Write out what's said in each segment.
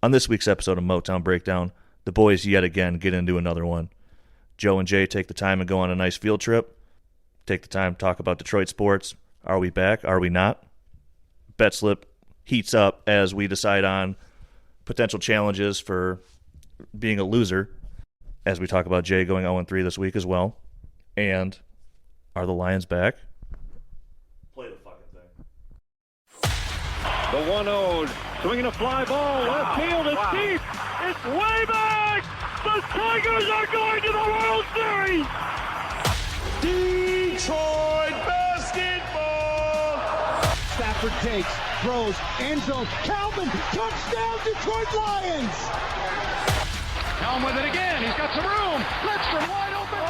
On this week's episode of Motown Breakdown, the boys yet again get into another one. Joe and Jay take the time and go on a nice field trip. Take the time to talk about Detroit sports. Are we back? Are we not? Bet slip heats up as we decide on potential challenges for being a loser, as we talk about Jay going 0-3 this week as well. And are the Lions back? Play the fucking thing. The 1-0, swinging a fly ball, left field, it's deep, it's way back! The Tigers are going to the World Series! Detroit basketball! Stafford takes, throws, end zone, Calvin, touchdown Detroit Lions! Helm with it again, he's got some room, Lidstrom wide open,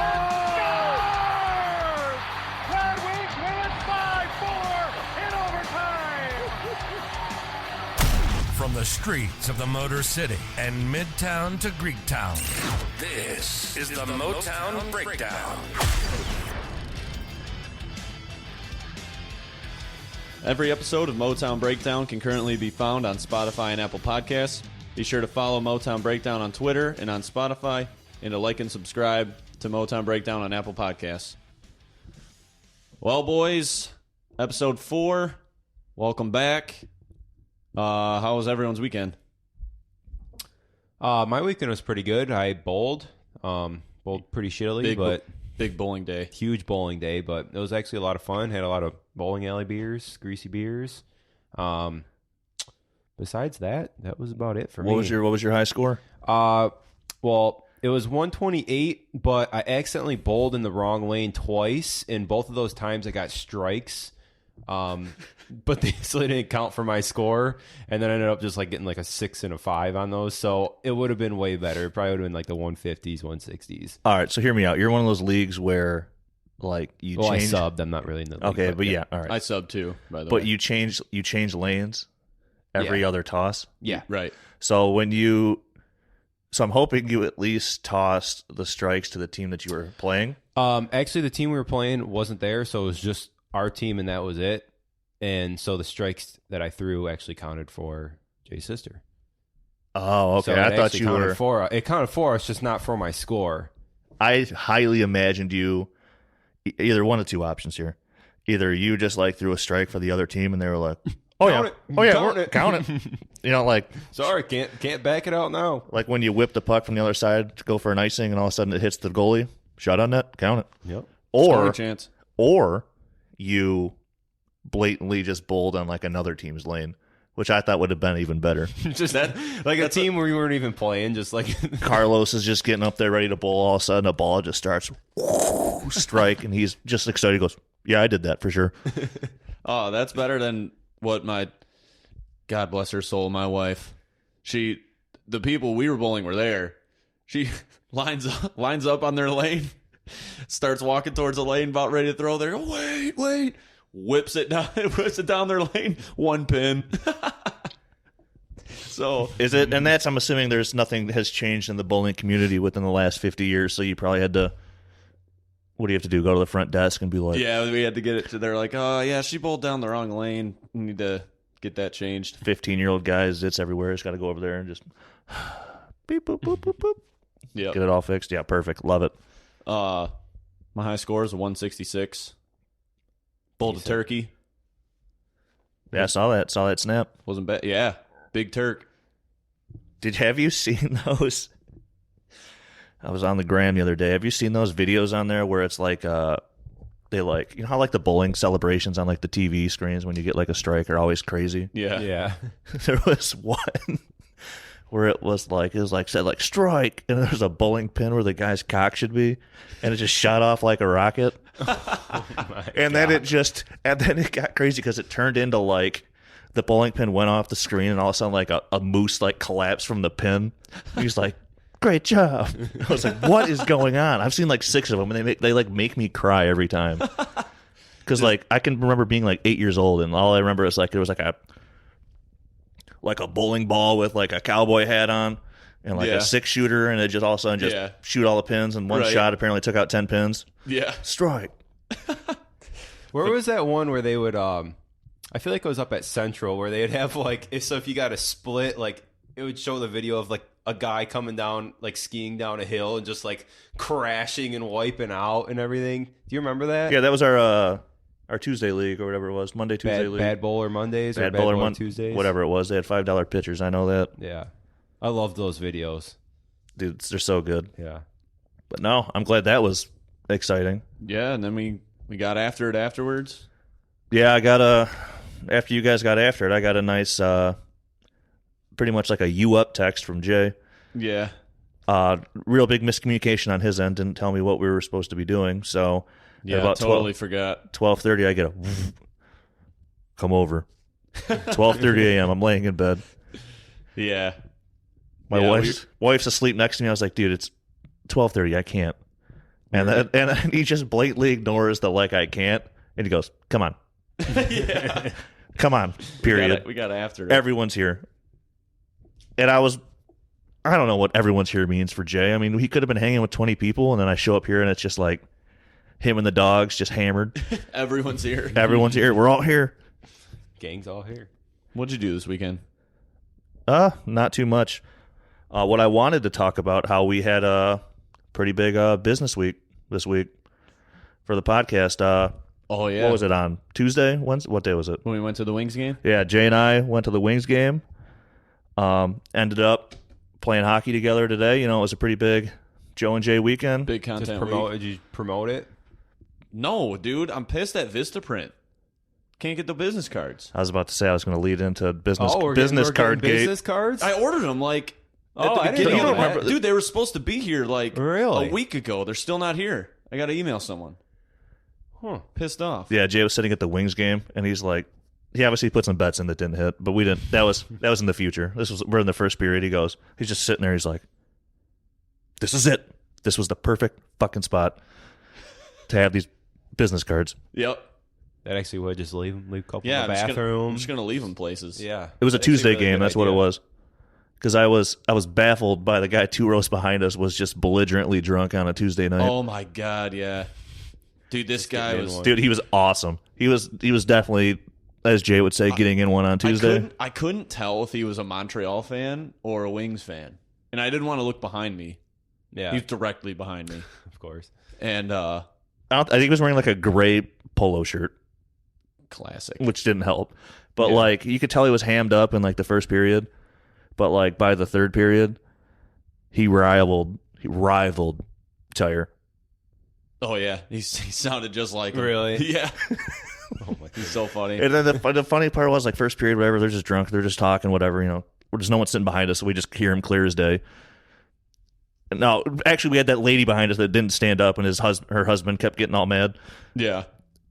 scores! Red Wings win it 5-4 in overtime! From the streets of the Motor City and Midtown to Greektown, this is the Motown Breakdown. Every episode of Motown Breakdown can currently be found on Spotify and Apple Podcasts. Be sure to follow Motown Breakdown on Twitter and on Spotify, and to like and subscribe to Motown Breakdown on Apple Podcasts. Well, boys, episode 4, welcome back. How was everyone's weekend? My weekend was pretty good. I bowled pretty shittily, Big bowling day. huge bowling day. But it was actually a lot of fun. Had a lot of bowling alley beers, greasy beers. Besides that was about it for me. What was your high score? Well, it was 128, but I accidentally bowled in the wrong lane twice, and both of those times I got strikes. But they still didn't count for my score, and then I ended up just like getting like a 6 and a 5 on those. So it would have been way better. It probably would have been like the 150s, 160s. All right, so hear me out. You're one of those leagues where, like, you Well, change. I subbed. I'm not really in the league. Okay, but yeah, all right. I subbed too, by the way. But you change lanes every other toss. Yeah. Right. So I'm hoping you at least tossed the strikes to the team that you were playing. Actually, the team we were playing wasn't there, so it was just our team, and that was it. And so the strikes that I threw actually counted for Jay's sister. Oh, okay. So I thought you were. It counted for us, just not for my score. I highly imagined you either one of two options here. Either you just like threw a strike for the other team, and they were like, "Oh Count yeah, it. oh yeah, Count it." count it." You know, like Sorry, can't back it out now. like when you whip the puck from the other side to go for an icing, and all of a sudden it hits the goalie. Shot on net, count it. Yep. Or Scoring chance. or you blatantly just bowled on like another team's lane, which I thought would have been even better. Just that, like a team where you weren't even playing, just like Carlos is just getting up there ready to bowl. All of a sudden, a ball just starts strike, and he's just excited. He goes, "Yeah, I did that for sure." Oh, that's better than what my, God bless her soul, my wife. The people we were bowling were there. She lines up on their lane, starts walking towards the lane, about ready to throw there. Wait. Whips it down their lane, one pin. So Is it? And that's, I'm assuming there's nothing has changed in the bowling community within the last 50 years. So you probably had to. What do you have to do? Go to the front desk and be like, yeah, we had to get it to. They're like, oh yeah, she bowled down the wrong lane. We need to get that changed. 15-year-old guys, it's everywhere. Just got to go over there and just beep boop boop boop boop. Yeah. Get it all fixed. Yeah, perfect. Love it. My high score is a 166. Bowled a turkey. Yeah, I saw that snap. Wasn't bad. Yeah, big turk. Have you seen those? I was on the gram the other day. Have you seen those videos on there where it's like they like, you know how like the bowling celebrations on like the TV screens when you get like a strike are always crazy? Yeah. There was one where it was like said like strike, and there's a bowling pin where the guy's cock should be, and it just shot off like a rocket. And then it got crazy because it turned into like the bowling pin went off the screen, and all of a sudden like a moose like collapsed from the pin. He's like, "Great job." I was like, "What is going on?" I've seen like 6 of them, and they like make me cry every time. Because like I can remember being like 8 years old, and all I remember is like there was like a bowling ball with like a cowboy hat on, and like a 6-shooter, and it just all of a sudden just shoot all the pins, and one shot apparently took out 10 pins. Yeah. Strike. Where was that one where they would I feel like it was up at Central where they would have like if you got a split like it would show the video of like a guy coming down, like skiing down a hill and just like crashing and wiping out and everything. Do you remember that? Yeah, that was our Tuesday league or whatever it was, Monday Tuesday league. Bad Bowler Mondays or Bad Bad Bowler Bowler Tuesdays, whatever it was. They had $5 pitchers. I know that. Yeah, I love those videos. Dude, they're so good. Yeah, but no, I'm glad that was exciting. Yeah, and then we got after it afterwards. Yeah, I got after you guys got after it, I got a nice, pretty much like a "you up" text from Jay. Yeah. Real big miscommunication on his end. Didn't tell me what we were supposed to be doing. So yeah, about totally forgot. 12:30, I get a come over. 12:30 a.m. I'm laying in bed. Yeah. My wife's asleep next to me. I was like, dude, it's 12:30. I can't. And he just blatantly ignores the like I can't, and he goes, "Come on, Yeah. come on." Period. We got after it. Everyone's here, and I don't know what everyone's here means for Jay. I mean, he could have been hanging with 20 people, and then I show up here, and it's just like him and the dogs just hammered. Everyone's here. Everyone's here. We're all here. gang's all here. What'd you do this weekend? Not too much. What I wanted to talk about, how we had a pretty big business week this week for the podcast. Oh, yeah. What was it on? Tuesday? Wednesday? What day was it? When we went to the Wings game? Yeah, Jay and I went to the Wings game. Ended up playing hockey together today. You know, it was a pretty big Joe and Jay weekend. Big content week. Did you promote it? No, dude. I'm pissed at Vistaprint. Can't get the business cards. I was about to say I was going to lead into business we're business getting card gate. business cards? I ordered them like at Oh, the I didn't beginning. know of that. Dude, they were supposed to be here like Really? a week ago. They're still not here. I got to email someone. Huh. Pissed off. Yeah, Jay was sitting at the Wings game, and he's like, he obviously put some bets in that didn't hit, but we didn't. That was in the future. We're in the first period. He's just sitting there. He's like, this is it. This was the perfect fucking spot to have these business cards. Yep. That actually would just leave a couple Yeah, in the I'm bathroom. just gonna leave them places. Yeah, It was a That's actually Tuesday really game. good That's what it idea. was. Because I was baffled by the guy 2 rows behind us was just belligerently drunk on a Tuesday night. Oh my god, yeah. Dude, this guy was. Dude, he was awesome. He was definitely, as Jay would say, getting in one on Tuesday. I couldn't tell if he was a Montreal fan or a Wings fan, and I didn't want to look behind me. Yeah, He's directly behind me, of course. and I think he was wearing like a gray polo shirt, classic. which didn't help. But Yeah. like you could tell he was hammed up in like the first period. But like by the third period, he rivaled Tire. Oh yeah, he sounded just like him. Really? Yeah. Oh my He's so funny. And then the funny part was like first period, whatever, they're just drunk, they're just talking, whatever, you know. There's no one sitting behind us, so we just hear him clear as day. And no, actually, we had that lady behind us that didn't stand up, and her husband kept getting all mad. Yeah.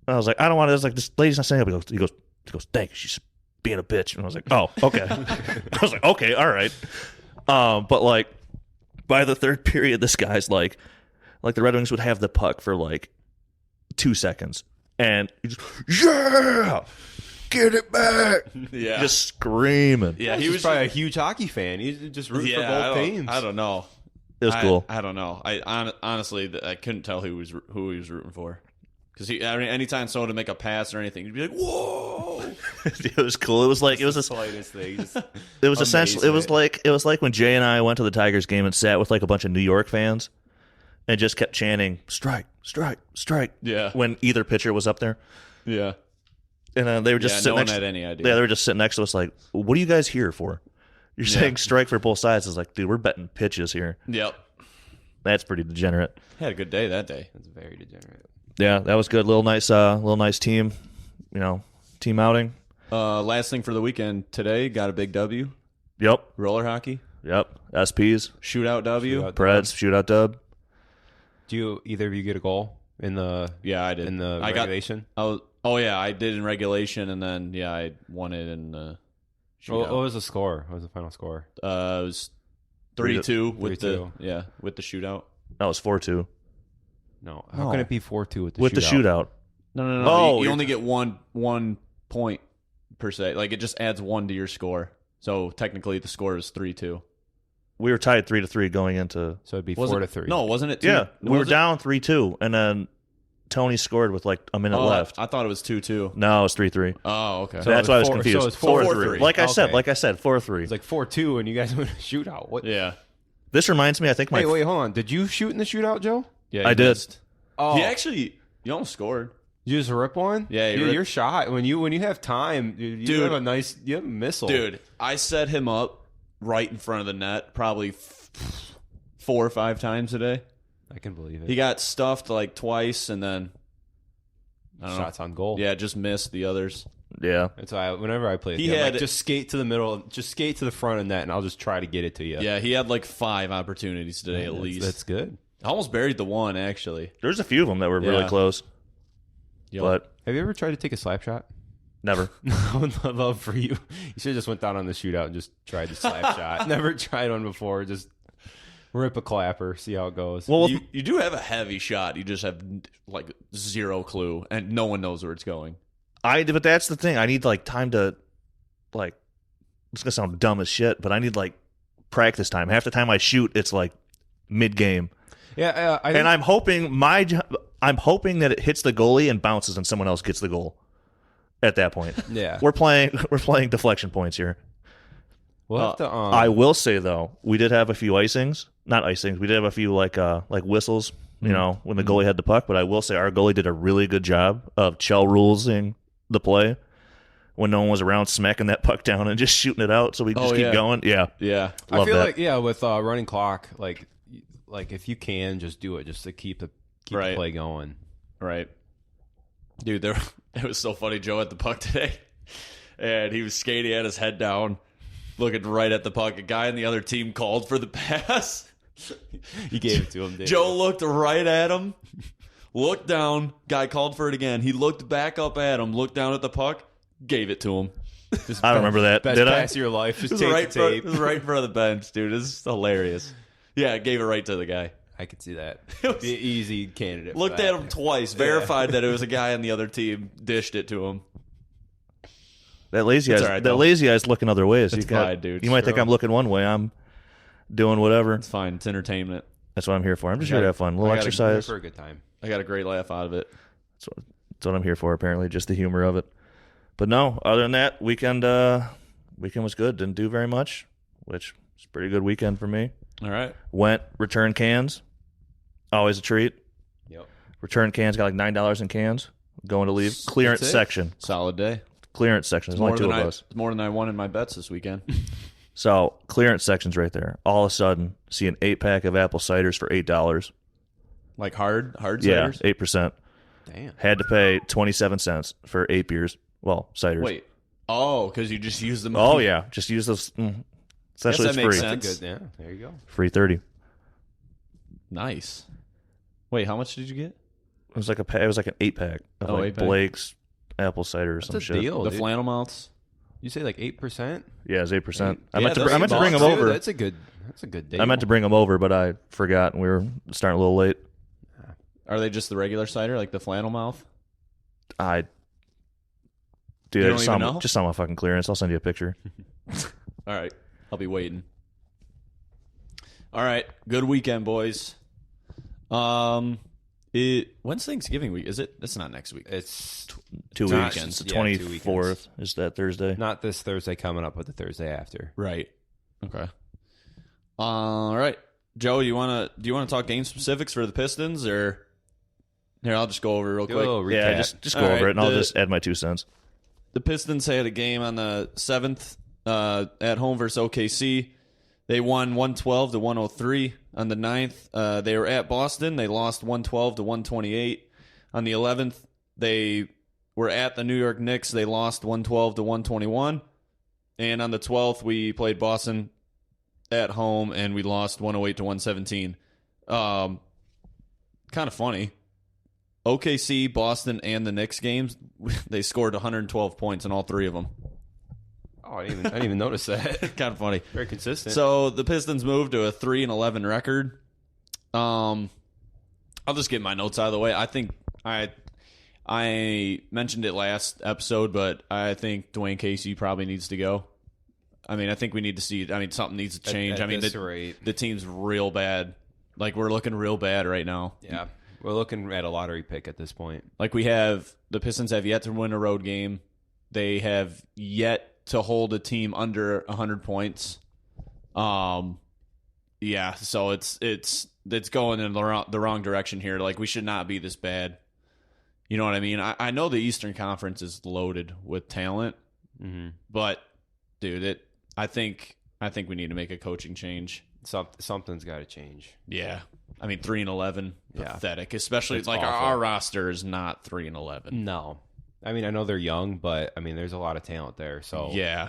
And I was like, I don't want to. I was like, this lady's not standing up. He goes, thank you. She's being a bitch. And I was like, oh, okay. I was like, okay, all right. But like by the third period, this guy's like the Red Wings would have the puck for like 2 seconds, and he just, yeah, get it back. Yeah. Just screaming. Yeah, he was probably a huge hockey fan. He's just rooting for both teams. I don't know. It was cool. I don't know. Honestly, I couldn't tell who he was rooting for. Because anytime someone would make a pass or anything, he'd be like, "Whoa!" It was cool. It was like the slightest thing. it was essentially amazement. it was like when Jay and I went to the Tigers game and sat with like a bunch of New York fans and just kept chanting strike, strike, strike. Yeah. When either pitcher was up there, Yeah. and they were just Yeah, sitting no one next. had any idea. Yeah, they were just sitting next to us, like, "What are you guys here for? You're saying strike for both sides." It's like, dude, we're betting pitches here. Yep. That's pretty degenerate. Had a good day that day. That's very degenerate. Yeah, that was good. Little nice team, team outing. Last thing for the weekend today, got a big W. Yep, Roller hockey. SPs, Shootout W. Preds, shootout dub. Do either of you get a goal in the? Yeah, I did. In the I regulation. I did in regulation, and then I won it in shootout. What was the score? What was the final score? It was 3-2 with 3-2. with the shootout. That was 4-2 No, how can it be 4-2 with the with shootout? the shootout. No. Oh, you you're only get one point per se. Like it just adds 1 to your score. So technically, the score is 3-2. We were tied 3-3 going into. So it'd be Was 4-3. No, wasn't it? 2? Yeah, we were Was it? down 3-2, and then Tony scored with like a minute left. I thought it was 2-2. No, it was 3-3. Oh, okay. So that's why I was So confused. it's 4-3. Like I said, Okay. 4-3. It's like 4-2, and you guys went a shootout. What? Yeah. This reminds me, I think Wait, hold on. Did you shoot in the shootout, Joe? Yeah, I did. missed. Oh, You almost scored. you just rip one? Yeah, Dude, your shot when you have time, you have a missile. Dude, I set him up right in front of the net probably 4 or 5 times today. I can believe it. He got stuffed like twice, and then I don't know. Shots on goal. Yeah, just missed the others. Yeah. That's why whenever I play, He I'm had- like, just skate to the middle, just skate to the front of net, and I'll just try to get it to you. Yeah, he had like 5 opportunities today at least. That's good. I almost buried the one actually. There's a few of them that were really Yeah. close, Yep. but Have you ever tried to take a slap shot? never. I would love for you. You should have just went down on the shootout and just tried the slap shot. Never tried one before. Just rip a clapper, see how it goes. Well, you do have a heavy shot. You just have like zero clue, and no one knows where it's going. but that's the thing. I need like time to, like, it's gonna sound dumb as shit, but I need like practice time. Half the time I shoot, it's like mid game, yeah, and I'm hoping that it hits the goalie and bounces, and someone else gets the goal. At that point, yeah. we're playing deflection points here. We'll have to. I will say though, we did have a few not icings. We did have a few like whistles, you know, when the goalie had the puck. But I will say our goalie did a really good job of Chell rulesing the play when no one was around, smacking that puck down and just shooting it out. So we just keep going. Yeah, Yeah. I love feel that. like with running clock, like if you can just do it, just to keep the Right. play going. Right. Dude, it was so funny. Joe had the puck today, and he was skating, had his head down, looking right at the puck. A guy on the other team called for the pass. You gave it to him, didn't Joe looked right at him, looked down, guy called for it again. He looked back up at him, looked down at the puck, gave it to him. Just I don't remember that. Best Did I? pass of your life. Just It was take right, the tape. it was right in front of the bench, dude. It's hilarious. Yeah, gave it right to the guy. I could see that. It was- Be an easy candidate. for Looked that. at him twice, verified that it was a guy on the other team, dished it to him. That lazy It's guy's all right, though. looking other ways. It's fine, dude. You might think True. I'm looking one way. I'm doing whatever. It's fine. It's entertainment. That's what I'm here for. I'm just here to have fun. A little I gotta- exercise. for a good time. I got a great laugh out of it. That's what I'm here for. Apparently, just the humor of it. But no, other than that, weekend was good. Didn't do very much, which is a pretty good weekend for me. All right. Went, returned cans. Always a treat. Yep. Return cans, got like $9 in cans. Going to leave. Clearance That's it? section. Solid day. Clearance section. There's only two of us. It's more than I won in my bets this weekend. So clearance section's right there. All of a sudden, see an 8-pack of apple ciders for $8. Like hard Yeah, ciders? 8%. Damn. Had to pay 27 cents for 8 beers. Well, ciders. Wait. Oh, because you just used them. Oh yeah, just use those. Essentially, Guess that it's makes free. sense. That's a good. Yeah. There you go. Free 30. Nice. Wait, how much did you get? It was like an 8-pack of Oh, like 8-pack. Blake's apple cider or some That's a shit. deal. The dude. flannel mouths? You say like 8%? Yeah, it was 8%. I Yeah, meant to those bring them Dude, over. That's a good deal. I meant to bring them over, but I forgot, and we were starting a little late. Are they just the regular cider, like the flannel mouth? Dude, You I don't just even saw, know? them, just saw my fucking clearance. I'll send you a picture. All right. I'll be waiting. All right. Good weekend, boys. When's Thanksgiving week? Is it? It's not next week. It's 2 Not- weekends. The yeah, 2 24th weekends. is that Thursday. not this Thursday coming up, but the Thursday after. Right. Okay. All right. Joe, do you want to talk game specifics for the Pistons, or here? I'll just go over it real Do a quick. little Yeah, recap. just go All over right, it, and I'll the- just add my 2 cents. The Pistons had a game on the 7th at home versus OKC. They won 112 to 103. On the 9th, they were at Boston. They lost 112 to 128. On the 11th, they were at the New York Knicks. They lost 112 to 121. And on the 12th, we played Boston at home, and we lost 108 to 117. Kind of funny. OKC, Boston, and the Knicks games, they scored 112 points in all 3 of them. Oh, I didn't even notice that. Kind of funny. Very consistent. So the Pistons moved to a 3-11 record. I'll just get my notes out of the way. I think I mentioned it last episode, but I think Dwayne Casey probably needs to go. I mean, I think we need to see. I mean, something needs to change. At I mean, this rate. the team's real bad. Like, we're looking real bad right now. Yeah. We're looking at a lottery pick at this point. Like the Pistons have yet to win a road game. They have yet to hold a team under 100 points. Yeah, so it's going in the wrong direction here. Like, we should not be this bad. You know what I mean? I know the Eastern Conference is loaded with talent, but dude, I think we need to make a coaching change. Something's got to change. Yeah, I mean 3-11, pathetic. Especially It's like awful. our roster is not 3-11. No, I mean I know they're young, but I mean there's a lot of talent there. So Yeah,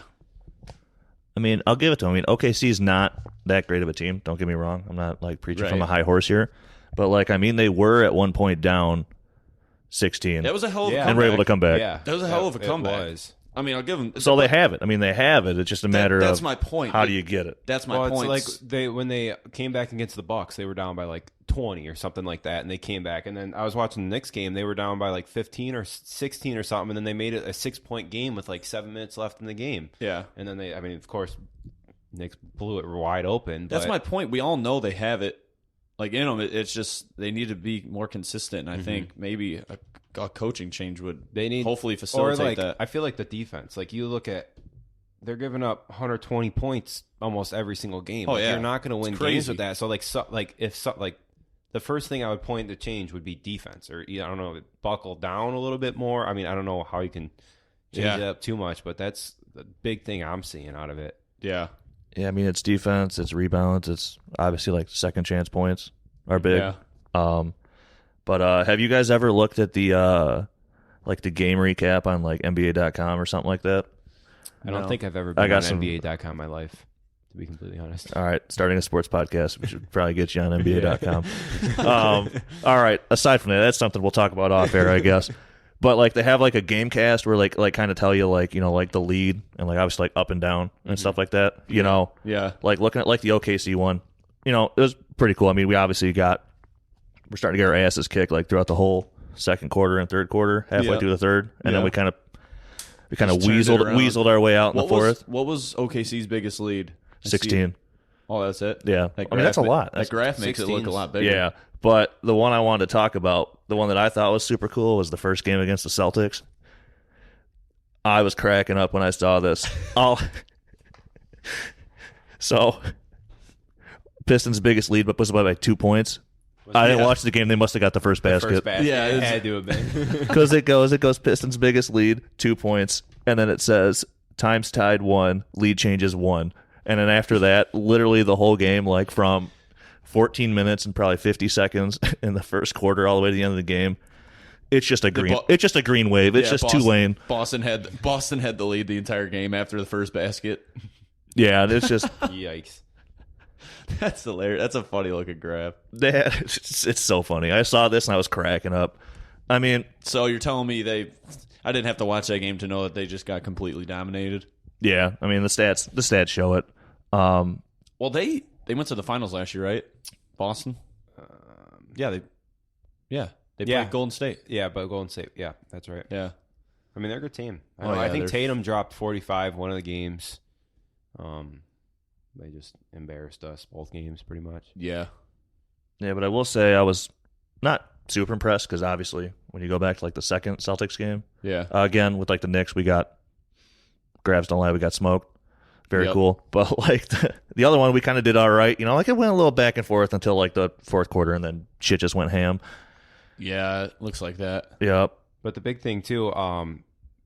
I mean, I'll give it to him. I mean, OKC is not that great of a team. Don't get me wrong. I'm not like preaching from a high horse here, but like, I mean, they were at one point down 16. that was a hell of a Yeah. comeback. and were able to come back. yeah, That was a hell of a it comeback. was. I mean, I'll give them. So they have it. I mean, they have it. It's just a matter that's of my point. how do you get it? That's my Well, point. it's like when they came back against the Bucks, they were down by like 20 or something like that, and they came back. And then I was watching the Knicks game; they were down by like 15 or 16 or something, and then they made it a 6-point game with like 7 minutes left in the game. Yeah. And then I mean, of course, Knicks blew it wide open. That's but my point. We all know they have it. Like, in them, it's just they need to be more consistent. And I think maybe a coaching change would hopefully facilitate or like, that. I feel like the defense. Like you look at, they're giving up 120 points almost every single game. Oh, Like, yeah. you're not going to win It's games crazy. with that. So like the first thing I would point to change would be defense, or I don't know, buckle down a little bit more. I mean, I don't know how you can change it up too much, but that's the big thing I'm seeing out of it. Yeah. Yeah, I mean, it's defense, it's rebounds, it's obviously like second chance points are big. Yeah. But have you guys ever looked at the like the game recap on like NBA.com or something like that? I don't No. think I've ever I been got on some- NBA.com in my life, to be completely honest. All right, starting a sports podcast, we should probably get you on NBA.com. All right, aside from that, that's something we'll talk about off air, I guess. But like they have like a game cast where like kind of tell you like, you know, like the lead and like obviously like up and down and stuff like that. You know, Yeah. like looking at like the OKC one, you know, it was pretty cool. I mean, we're starting to get our asses kicked like throughout the whole second quarter and third quarter, halfway Yeah. through the third, and then Yeah. we kind of Just turned it around. weaseled our way out in the fourth. What was OKC's biggest lead? I see- 16. Oh, that's it? Yeah. That I mean, that's a graph- lot. That graph makes it look a 16's lot bigger. Yeah, but the one I wanted to talk about, the one that I thought was super cool, was the first game against the Celtics. I was cracking up when I saw this. So, Pistons' biggest lead was by like 2 points. I didn't watch the game. They must have got the first basket. First basket, Yeah, it it's- had to have been. Because it goes Pistons' biggest lead, 2 points, and then it says times tied 1, lead changes 1. And then after that, literally the whole game, like from 14 minutes and probably 50 seconds in the first quarter all the way to the end of the game, it's just a green. It's just a green wave. It's Yeah, just Tulane. Boston had the lead the entire game after the first basket. Yeah, it's just Yikes. That's hilarious. That's a funny looking graph. it's so funny. I saw this and I was cracking up. I mean, So you're telling me I didn't have to watch that game to know that they just got completely dominated? yeah. I mean the stats show it. Well, they went to the finals last year, right? Boston. They played Golden State. Yeah, but Golden State. Yeah, that's right. Yeah. I mean, they're a good team. Oh, I yeah, think they're- Tatum dropped 45 one of the games. They just embarrassed us both games pretty much. Yeah. Yeah, but I will say I was not super impressed because obviously when you go back to like the second Celtics game, Yeah. again with like the Knicks, we got Grabs don't lie, we got smoked. Very Yep. cool. But like the other one, we kind of did all right. You know, like it went a little back and forth until like the fourth quarter, and then shit just went ham. Yeah, it looks like that. Yep. But the big thing too,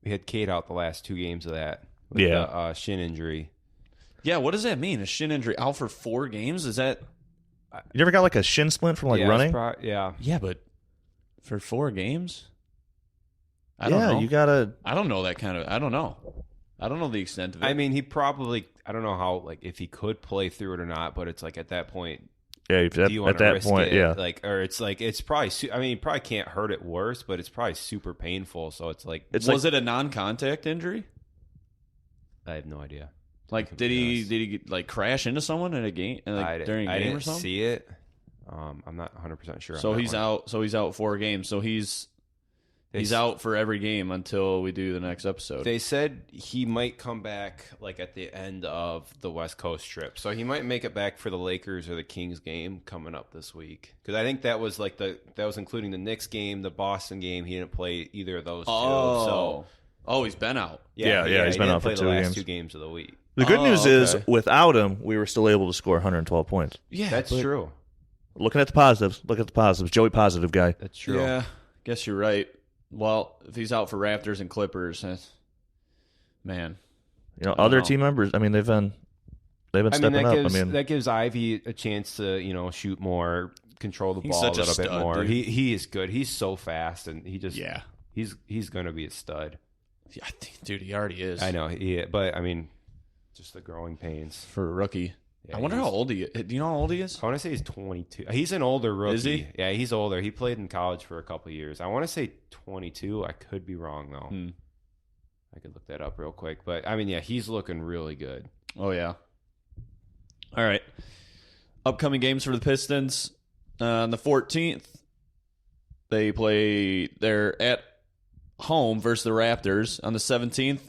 we had Kate out the last 2 games of that. With Yeah. the shin injury. Yeah, what does that mean? A shin injury out for 4 games? Is that? You ever got like a shin splint from like yeah, running? yeah. Yeah, but for 4 games? I don't Yeah, know. you gotta. I don't know that kind of. I don't know. I don't know the extent of it. I mean, he probably. I don't know how like if he could play through it or not, but it's like at that point. Yeah, Do you at want to that risk point, it? yeah. Like, or it's like it's probably. I mean, you probably can't hurt it worse, but it's probably super painful. So it's like was it a non-contact injury? I have no idea. Like, did he like crash into someone in a game during a I game didn't or something? see it. I'm not 100% sure. So on that he's one. out. So he's out 4 games. So he's He's out for every game until we do the next episode. They said he might come back like at the end of the West Coast trip, so he might make it back for the Lakers or the Kings game coming up this week. Because I think that was that was including the Knicks game, the Boston game. He didn't play either of those two. So he's been out. Yeah, he's been out for the last 2 games of the week. The good news is, without him, we were still able to score 112 points. Yeah, that's true. Looking at the positives. Look at the positives. Joey positive guy. That's true. Yeah, guess you're right. Well, if he's out for Raptors and Clippers, man. Other team members, they've been stepping up. That gives Ivy a chance to, shoot more, control the ball a little bit more. Dude. He is good. He's so fast, and he's going to be a stud. Yeah, I think, dude, he already is. I know, but just the growing pains for a rookie. Yeah, I wonder how old he is. Do you know how old he is? I want to say he's 22. He's an older rookie. Is he? Yeah, he's older. He played in college for a couple of years. I want to say 22. I could be wrong, though. I could look that up real quick. But, he's looking really good. Oh, yeah. All right. Upcoming games for the Pistons. On the 14th, they're at home versus the Raptors. On the 17th,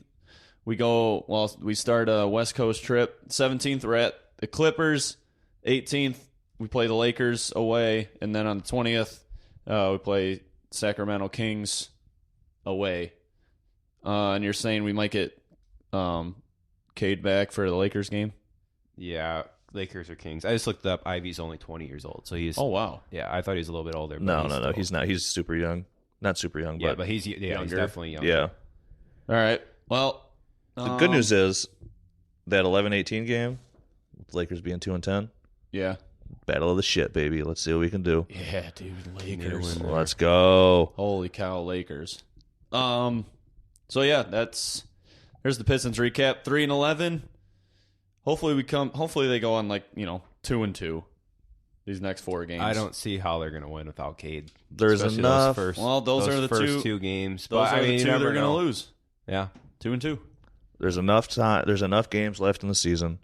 we start a West Coast trip. 17th, we're at the Clippers. 18th, we play the Lakers away. And then on the 20th, we play Sacramento Kings away. And you're saying we might get Cade back for the Lakers game? Yeah, Lakers or Kings. I just looked up. Ivy's only 20 years old. So he's... Oh, wow. Yeah, I thought he was a little bit older. No. He's not. He's super young. Not super young, but he's definitely young. Yeah. All right. Well... The good news is that 11-18 game, with Lakers being 2-10. Yeah. Battle of the shit, baby. Let's see what we can do. Yeah, dude. Lakers. Let's go. Holy cow, Lakers. So yeah, there's the Pistons recap. 3-11. Hopefully they go on 2-2 these next 4 games. I don't see how they're going to win without Cade. There's enough. Those are the first two games. Those are the 2 they're going to lose. Yeah. 2-2. There's enough time. There's enough games left in the season.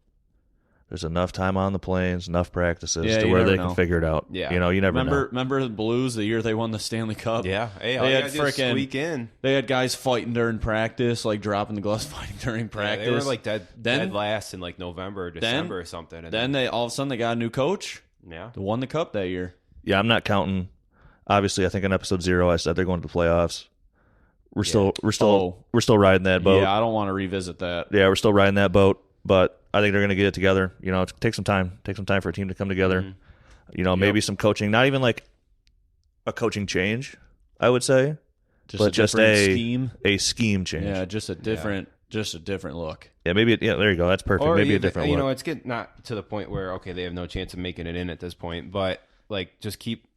There's enough time on the planes, enough practices to where they can figure it out. Yeah. You never know. Remember the Blues the year they won the Stanley Cup? Yeah. Hey, they had squeak in. They had guys fighting during practice, dropping the gloves, fighting during practice. Yeah, they were dead last in November or December or something. And then they all of a sudden they got a new coach. Yeah. They won the cup that year. Yeah, I'm not counting. Obviously, I think in episode 0 I said they're going to the playoffs. We're still riding that boat. Yeah, I don't want to revisit that. Yeah, we're still riding that boat, but I think they're going to get it together. Take some time. Take some time for a team to come together. Mm-hmm. Maybe some coaching, not even a coaching change, I would say, just a scheme change. Yeah, just a different look. Yeah, maybe. There you go. That's perfect. Or maybe even, a different look. It's getting not to the point where they have no chance of making it in at this point, but just keep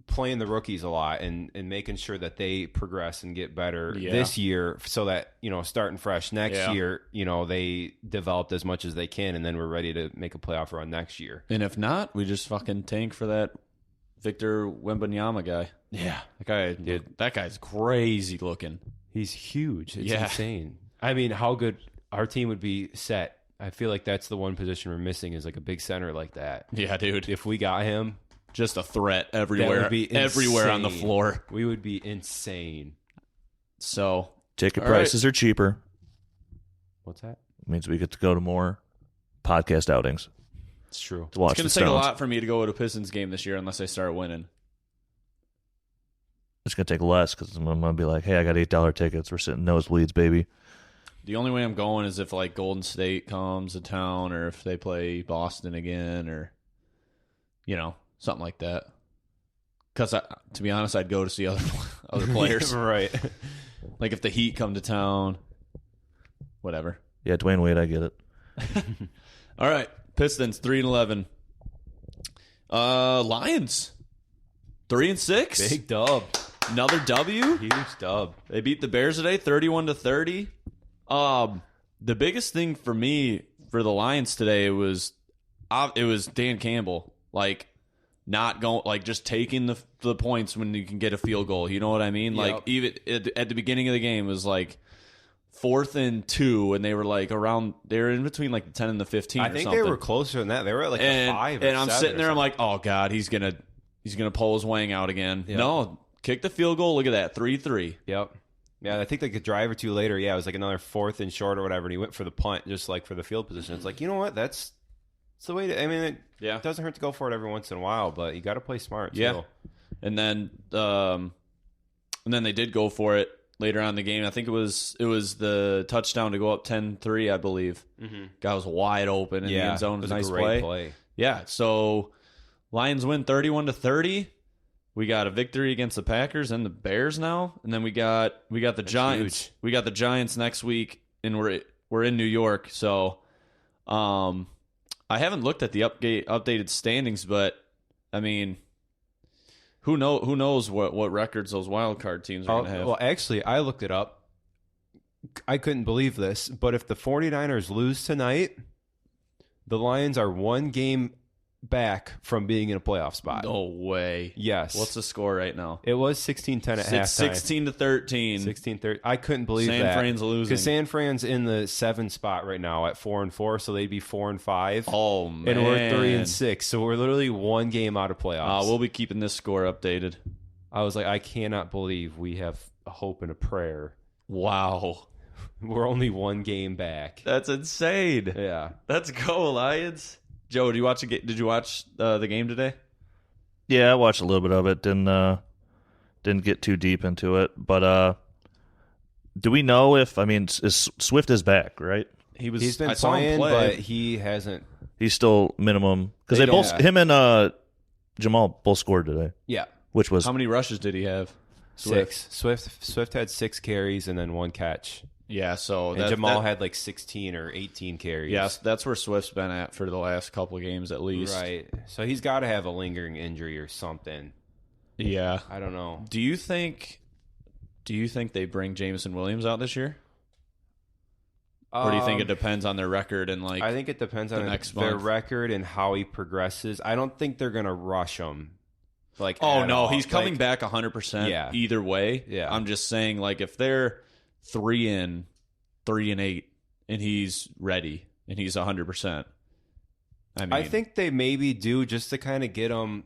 playing the rookies a lot and making sure that they progress and get better this year so that, starting fresh next year, they developed as much as they can and then we're ready to make a playoff run next year. And if not, we just fucking tank for that Victor Wembanyama guy. Yeah. That guy's crazy looking. He's huge. It's insane. How good our team would be set. I feel like that's the one position we're missing is a big center like that. Yeah, dude. If we got him... Just a threat everywhere. Everywhere on the floor. We would be insane. So ticket prices are cheaper. What's that? It means we get to go to more podcast outings. It's true. It's going to take a lot for me to go to a Pistons game this year unless I start winning. It's going to take less because I'm going to be like, hey, I got $8 tickets. We're sitting nosebleeds, baby. The only way I'm going is if Golden State comes to town or if they play Boston again or, something like that. Because, to be honest, I'd go to see other players. Right. If the Heat come to town, whatever. Yeah, Dwayne Wade, I get it. All right, Pistons 3-11. Lions 3-6. Big dub. Another W. Huge dub. They beat the Bears today, 31-30. The biggest thing for me for the Lions today was Dan Campbell. Not going, just taking the points when you can get a field goal. You know what I mean? Yep. Even at the beginning of the game, it was 4th and 2, and they were they were in between the 10 and the 15. I think they were closer than that. They were at a 5 or and I'm 7 sitting there, I'm like, oh god, he's gonna pull his wang out again. Yep. No, kicked the field goal. Look at that, 3-3. Yep. Yeah, I think like a drive or two later, it was like another 4th and short or whatever, and he went for the punt just like for the field position. It's like, you know what? That's the way to, I mean, it doesn't hurt to go for it every once in a while, but you got to play smart too. Yeah. And then they did go for it later on in the game. I think it was the touchdown to go up 10-3, I believe. Mm-hmm. Guy was wide open in the end zone. It was nice a great play. Yeah, so Lions win 31-30. We got a victory against the Packers and the Bears now, and then we got the Giants. Huge. We got the Giants next week, and we're in New York. So, I haven't looked at the updated standings, but I mean, who knows what records those wild card teams are going to have? Well, actually, I looked it up. I couldn't believe this, but if the 49ers lose tonight, the Lions are 1 game back from being in a playoff spot. No way. Yes. What's the score right now? It was 16-10 at halftime. 16-13. 16-13. I couldn't believe that. San Fran's losing. Because San Fran's in the 7 spot right now at 4-4, so they'd be 4-5. Oh, man. And we're 3-6, so we're literally 1 game out of playoffs. We'll be keeping this score updated. I was like, I cannot believe we have a hope and a prayer. Wow. We're only 1 game back. That's insane. Yeah. Let's go, Lions. Joe, did you watch the game today? Yeah, I watched a little bit of it. Didn't get too deep into it, but do we know if Swift is back? Right? He's been playing, but he hasn't. He's still minimum because him and Jamal both scored today. Yeah. Which was how many rushes did he have? 6. Swift had 6 carries and then 1 catch. Yeah, so Jamal had like 16 or 18 carries. Yes, that's where Swift's been at for the last couple of games at least. Right. So he's got to have a lingering injury or something. Yeah. I don't know. Do you think they bring Jameson Williams out this year? Or do you think it depends on their record and like I think it depends on their record and how he progresses. I don't think they're going to rush him. He's coming back 100% either way. Yeah. I'm just saying like if they're 3-8 and he's ready and he's 100%. I think they maybe do just to kind of get him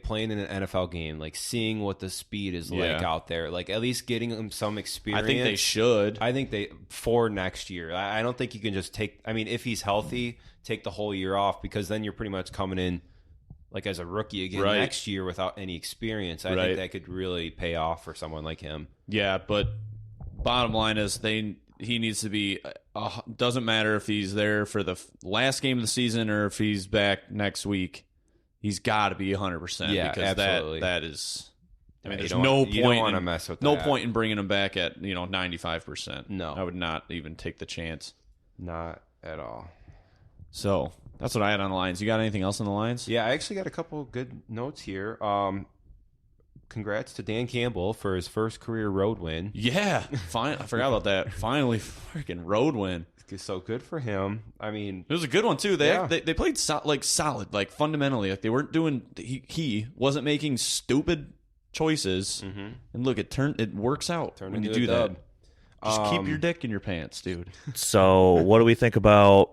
playing in an NFL game, like seeing what the speed is like out there, like at least getting him some experience. I think they should. I think for next year. I don't think you can just if he's healthy, take the whole year off because then you're pretty much coming in like as a rookie again next year without any experience. I think that could really pay off for someone like him. Yeah, but bottom line is he needs to be doesn't matter if he's there for the last game of the season or if he's back next week. He's got to be 100%. Yeah, because absolutely. that is. I mean, there's no point. You don't want to mess with that. No point in bringing him back at 95%. No, I would not even take the chance. Not at all. So that's what I had on the Lions. You got anything else on the Lions? Yeah, I actually got a couple good notes here. Congrats to Dan Campbell for his first career road win. Yeah, fine. I forgot about that. Finally, freaking road win. So good for him. I mean, it was a good one too. They played solid, like fundamentally. Like they weren't doing. He wasn't making stupid choices. Mm-hmm. And look, it works out when you do that. Just keep your dick in your pants, dude. So, what do we think about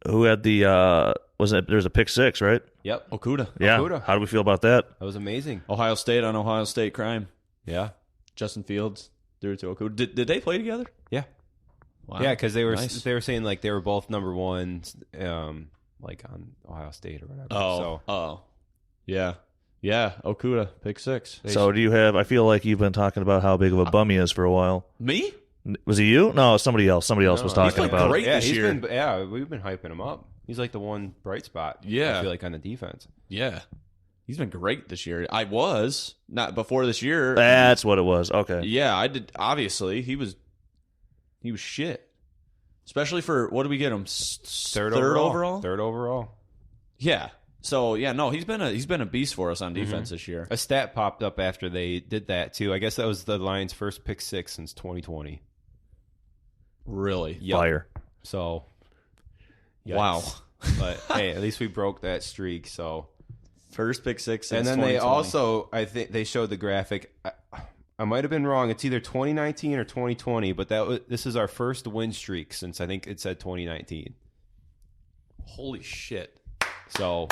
who had the? There's a pick 6, right? Yep, Okuda. Yeah. Okuda. How do we feel about that? That was amazing. Ohio State on Ohio State crime. Yeah. Justin Fields threw it to Okuda. Did they play together? Yeah. Wow. Yeah, because they were saying like they were both number 1s, like on Ohio State or whatever. Yeah. Okuda pick 6. So do you have? I feel like you've been talking about how big of a bum he is for a while. Me? Was it you? No, somebody else. Somebody else was talking about. Great this year. We've been hyping him up. He's like the one bright spot. Yeah, I feel like on the defense. Yeah, he's been great this year. I was not before this year. That's what it was. Okay. Yeah, I did. Obviously, he was shit. Especially for what did we get him? Third overall. Third overall. Yeah. So yeah, no, he's been a beast for us on defense this year. A stat popped up after they did that too. I guess that was the Lions' first pick 6 since 2020. Really? Yep. Fire. So. Yikes. Wow. But hey, at least we broke that streak. So first pick 6 since and then 2020. they also, I think they showed the graphic. I might have been wrong. It's either 2019 or 2020, but this is our first win streak since I think it said 2019. Holy shit! So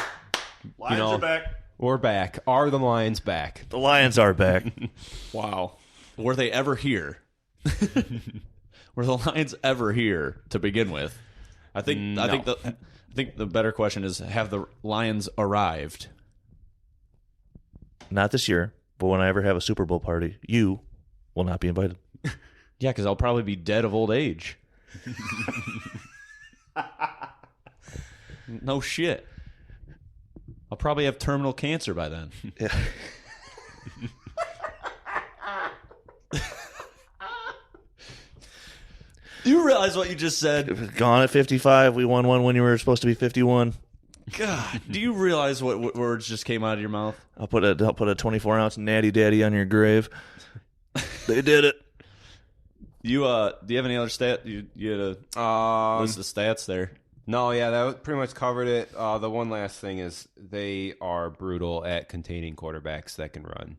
Lions are back. We're back. Are the Lions back? The Lions are back. Wow. Were they ever here? Were the Lions ever here to begin with? I think the better question is, have the Lions arrived? Not this year, but when I ever have a Super Bowl party, you will not be invited. Yeah, because I'll probably be dead of old age. No shit. I'll probably have terminal cancer by then. Yeah. Do you realize what you just said? Gone at 55. We won one when you were supposed to be 51. God, do you realize what words just came out of your mouth? I'll put a 24-ounce natty daddy on your grave. They did it. Do you have any other stat? You had a list of stats there. No, yeah, that pretty much covered it. The one last thing is they are brutal at containing quarterbacks that can run.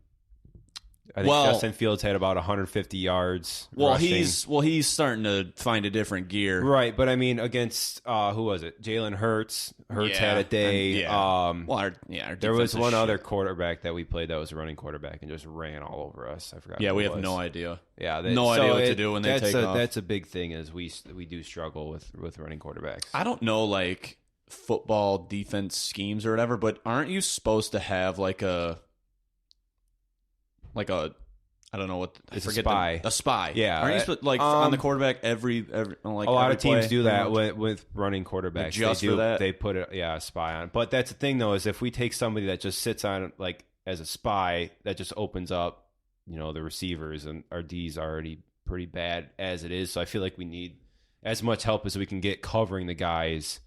I think Justin Fields had about 150 yards. Rushing. he's starting to find a different gear, right? But I mean, against who was it? Jalen Hurts. Hurts had a day. Our there was one other quarterback that we played that was a running quarterback and just ran all over us. I forgot. Yeah, we have no idea. Yeah, no idea what to do when they take off. That's a big thing. Is we do struggle with running quarterbacks. I don't know, like football defense schemes or whatever, but aren't you supposed to have like a I don't know what it's a spy. A spy, yeah. Aren't you supposed, like on the quarterback every like a lot of teams play, do that with running quarterbacks. Just they do for that? They put a spy on. But that's the thing though, is if we take somebody that just sits on like as a spy, that just opens up, the receivers, and our D's are already pretty bad as it is. So I feel like we need as much help as we can get covering the guys.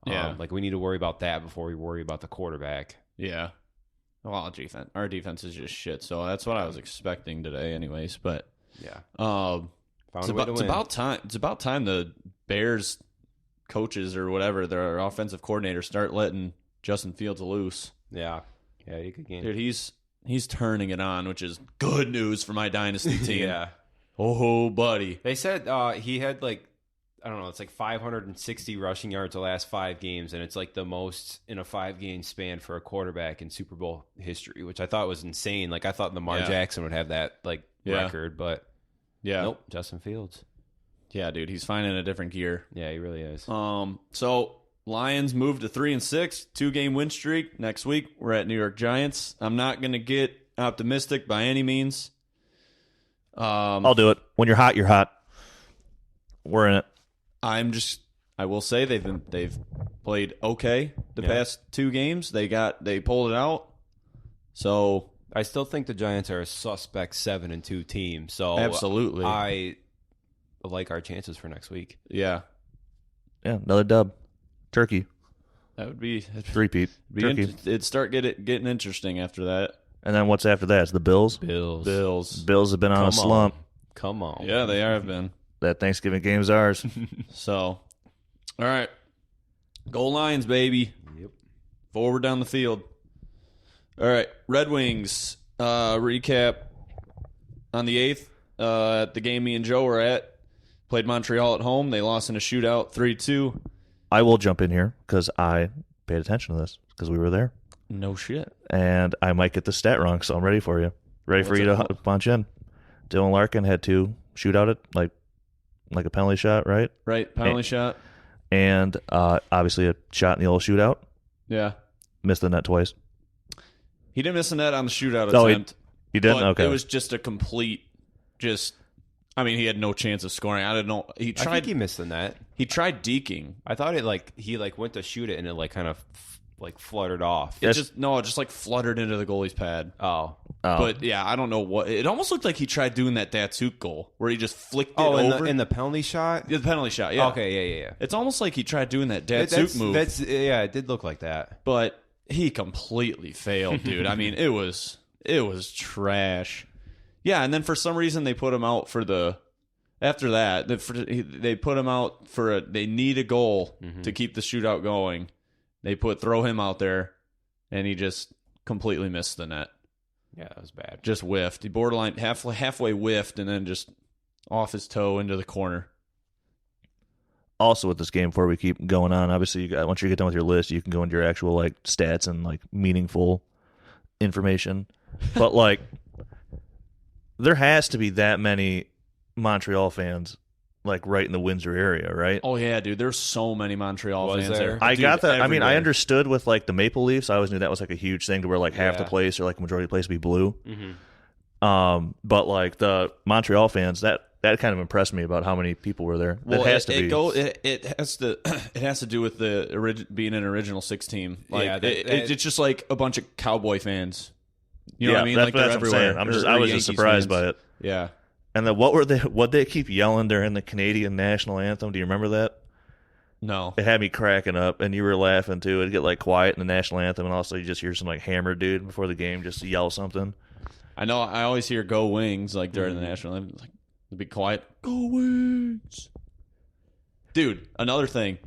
Like we need to worry about that before we worry about the quarterback. Yeah. Well, our defense is just shit, so that's what I was expecting today, anyways. But yeah, it's about time. It's about time the Bears coaches or whatever, their offensive coordinators, start letting Justin Fields loose. Yeah, you could game. Dude, he's turning it on, which is good news for my dynasty team. Yeah. Oh, buddy. They said he had I don't know, it's like 560 rushing yards the last 5 games, and it's like the most in a 5-game span for a quarterback in Super Bowl history, which I thought was insane. Like, I thought Lamar Jackson would have that, record, but nope, Justin Fields. Yeah, dude, he's finding a different gear. Yeah, he really is. So, Lions moved to 3-6, 2-game win streak. Next week, we're at New York Giants. I'm not going to get optimistic by any means. I'll do it. When you're hot, you're hot. We're in it. I will say they've played okay the past 2 games. They pulled it out. So I still think the Giants are a suspect 7-2 team. So absolutely, I like our chances for next week. Yeah, another dub, turkey. That would be three-peat. It'd start getting interesting after that. And then what's after that? It's the Bills. Bills have been on a slump. Come on. Yeah, they have been. That Thanksgiving game's ours. So, all right. Go Lions, baby. Yep. Forward down the field. All right. Red Wings recap on the 8th at the game me and Joe were at. Played Montreal at home. They lost in a shootout 3-2. I will jump in here because I paid attention to this because we were there. No shit. And I might get the stat wrong, so I'm ready for you. Ready for you to punch in. Dylan Larkin had 2 shootout it, like a penalty shot, right? Right, penalty shot. And obviously a shot in the old shootout. Yeah. Missed the net twice. He didn't miss a net on the shootout Oh, attempt. He didn't? But okay. It was just a complete, he had no chance of scoring. I don't know. I think he missed the net. He tried deking. I thought he went to shoot it and it kind of fluttered off. It just fluttered into the goalie's pad. Oh. But yeah, I don't know what. It almost looked like he tried doing that Datsuk goal where he just flicked it over. In the penalty shot? Yeah, the penalty shot, yeah. Okay, yeah. It's almost like he tried doing that Datsuk move. It did look like that. But he completely failed, dude. I mean, it was trash. Yeah, and then for some reason they put him out for the. After that, they put him out for they need a goal to keep the shootout going. They throw him out there, and he just completely missed the net. Yeah, that was bad. Just whiffed. He borderline halfway whiffed, and then just off his toe into the corner. Also, with this game, before we keep going on, obviously, once you get done with your list, you can go into your actual stats and meaningful information, but like there has to be that many Montreal fans like right in the Windsor area, right? Oh yeah, dude. There's so many Montreal Was fans there? there. I Dude, got that. I mean, I everywhere. understood with like the Maple Leafs. I always knew that was like a huge thing to where like half the Yeah. place or like majority of the place would be blue. But like the Montreal fans, that kind of impressed me about how many people were there. Well, That has to be. It has to do with the being an original 6 team. Like Yeah, it's just like a bunch of Cowboy fans. You know what I mean? That's, Like they're that's what I'm everywhere. saying. Or I was Yankees just surprised fans. by it. Yeah. And then what they keep yelling during the Canadian national anthem? Do you remember that? No. It had me cracking up, and you were laughing too. It'd get like quiet in the national anthem, and also you just hear some like hammered dude before the game just yell something. I know. I always hear "Go Wings" like during the national anthem. Like, be quiet. Go Wings, dude. Another thing,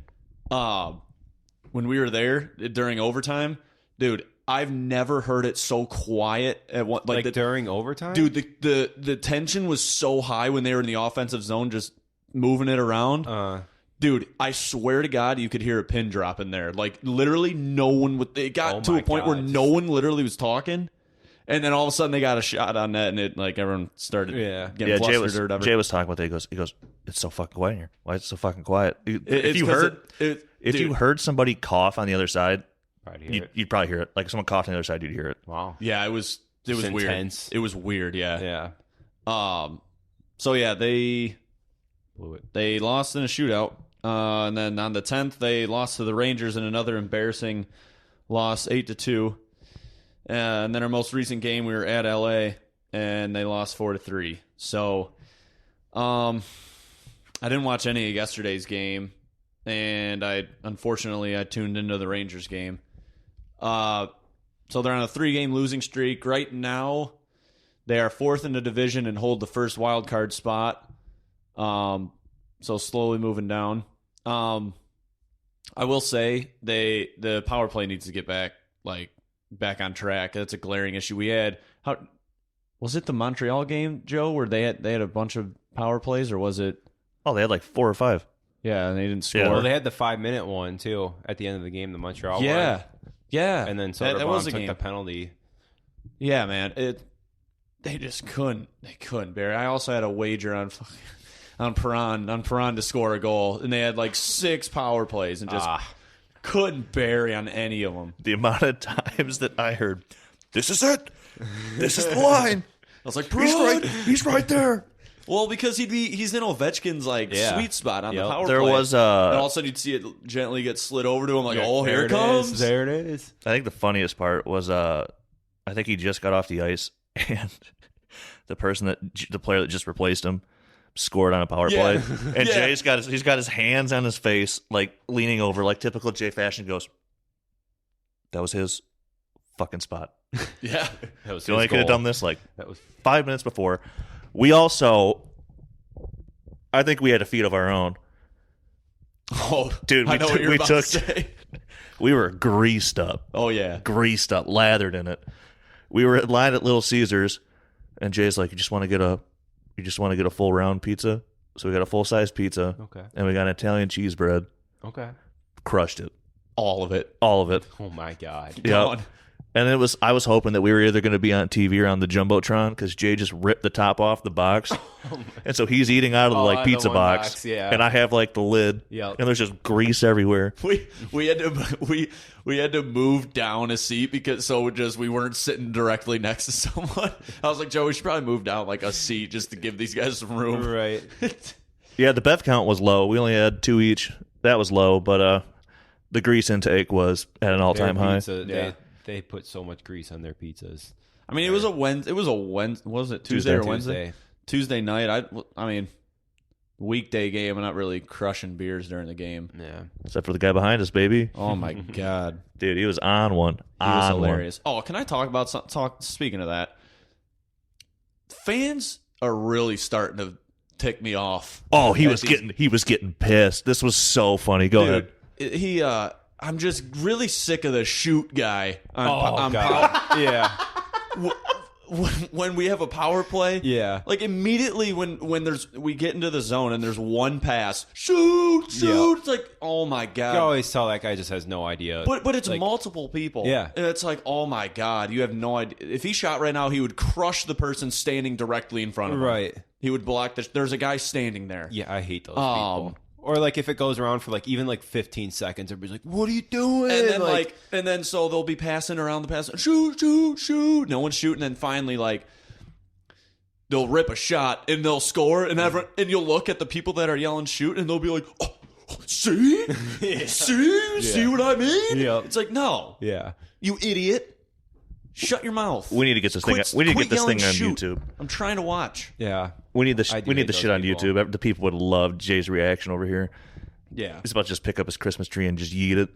when we were there during overtime, dude, I've never heard it so quiet at one Like during overtime? Dude, the tension was so high when they were in the offensive zone, just moving it around. Dude, I swear to God, you could hear a pin drop in there. Like literally, no one would. It got to a point where no one literally was talking. And then all of a sudden they got a shot on net, and it like everyone started getting flustered or whatever. Jay was talking about that. He goes, it's so fucking quiet here. Why is it so fucking quiet? If It's you 'cause heard dude, you heard somebody cough on the other side, Hear it. you'd probably hear it. Like if someone coughed on the other side, you'd hear it. Wow. yeah, it was weird. intense. It was weird, yeah. Yeah. So yeah, they Blew it. They lost in a shootout. And then on the 10th, they lost to the Rangers in another embarrassing loss, 8-2. And then our most recent game, we were at LA, and they lost 4-3. So, I didn't watch any of yesterday's game, and unfortunately I tuned into the Rangers game. So they're on a 3-game losing streak right now. They are 4th in the division and hold the first wild card spot. So slowly moving down. I will say the power play needs to get back on track. That's a glaring issue. We had was it the Montreal game, Joe, where they had a bunch of power plays, or was it? Oh, they had like 4 or 5. Yeah, and they didn't score. Yeah. Well, they had the 5-minute one too at the end of the game, the Montreal yeah, one. yeah. And then that was a took game. the penalty. Yeah, man. They just couldn't. They couldn't, Barry. I also had a wager on Perron to score a goal, and they had like 6 power plays and just couldn't bury on any of them. The amount of times that I heard, "This is it. This is the line." I was like, He's right there. Well, because he's in Ovechkin's sweet spot on the power There play. was and all of a sudden you'd see it gently get slid over to him, like, oh, here it comes. There it is. I think the funniest part was I think he just got off the ice and the player that just replaced him scored on a power play. And Yeah. Jay's got his hands on his face, like leaning over, like typical Jay fashion, goes, "That was his fucking spot. Yeah. That was You only his could have goal. done this like That was 5 minutes before." We also, I think we had a feat of our own. Oh, Dude, I know what you're we about took- to say. We were greased up. Oh, yeah. Greased up, lathered in it. We were at line at Little Caesars, and Jay's like, you just want to get a full round pizza? So we got a full size pizza. Okay. And we got an Italian cheese bread. okay. Crushed it. All of it. All of it. Oh my god. Yeah. Gone. And I was hoping that we were either going to be on TV or on the Jumbotron because Jay just ripped the top off the box. And so he's eating out of the Oh, like out of the pizza one box. box, yeah. And I have like the lid. Yep. And there's just grease everywhere. We had to move down a seat because we weren't sitting directly next to someone. I was like, Joe, we should probably move down like a seat just to give these guys some room. Right. Yeah, the bev count was low. We only had 2 each. That was low, but the grease intake was at an all-time Their high. pizza, Yeah. They put so much grease on their pizzas. I mean, it was a Wednesday. Was it Tuesday or Wednesday? Tuesday night. I mean, weekday game. I'm not really crushing beers during the game. Yeah. Except for the guy behind us, baby. Oh my god, Dude, he was on one. he was hilarious. Oh, can I talk about Speaking of that, fans are really starting to tick me off. Oh, he At was these- getting pissed. This was so funny. Go ahead. Dude, I'm just really sick of the shoot guy. Oh god. Yeah. when we have a power play, Yeah. like immediately when we get into the zone and there's one pass, shoot, it's like, oh my god. You always tell that guy just has no idea. But it's like, multiple people. Yeah. And it's like, oh my god, you have no idea. If he shot right now, he would crush the person standing directly in front of him. Right. He would block there's a guy standing there. Yeah, I hate those people. Or like if it goes around for like even like 15 seconds, everybody's like, "What are you doing?" And then so they'll be passing around the pass, shoot. No one's shooting, and finally like they'll rip a shot and they'll score, and and you'll look at the people that are yelling shoot, and they'll be like, "Oh, see, see what I mean?" Yeah. It's like, no, yeah. you idiot. Shut your mouth. We need to get this thing. We need to get this thing on YouTube. I'm trying to watch. Yeah. We need the I do hate the those shit on people. YouTube. The people would love Jay's reaction over here. Yeah. He's about to just pick up his Christmas tree and just yeet it.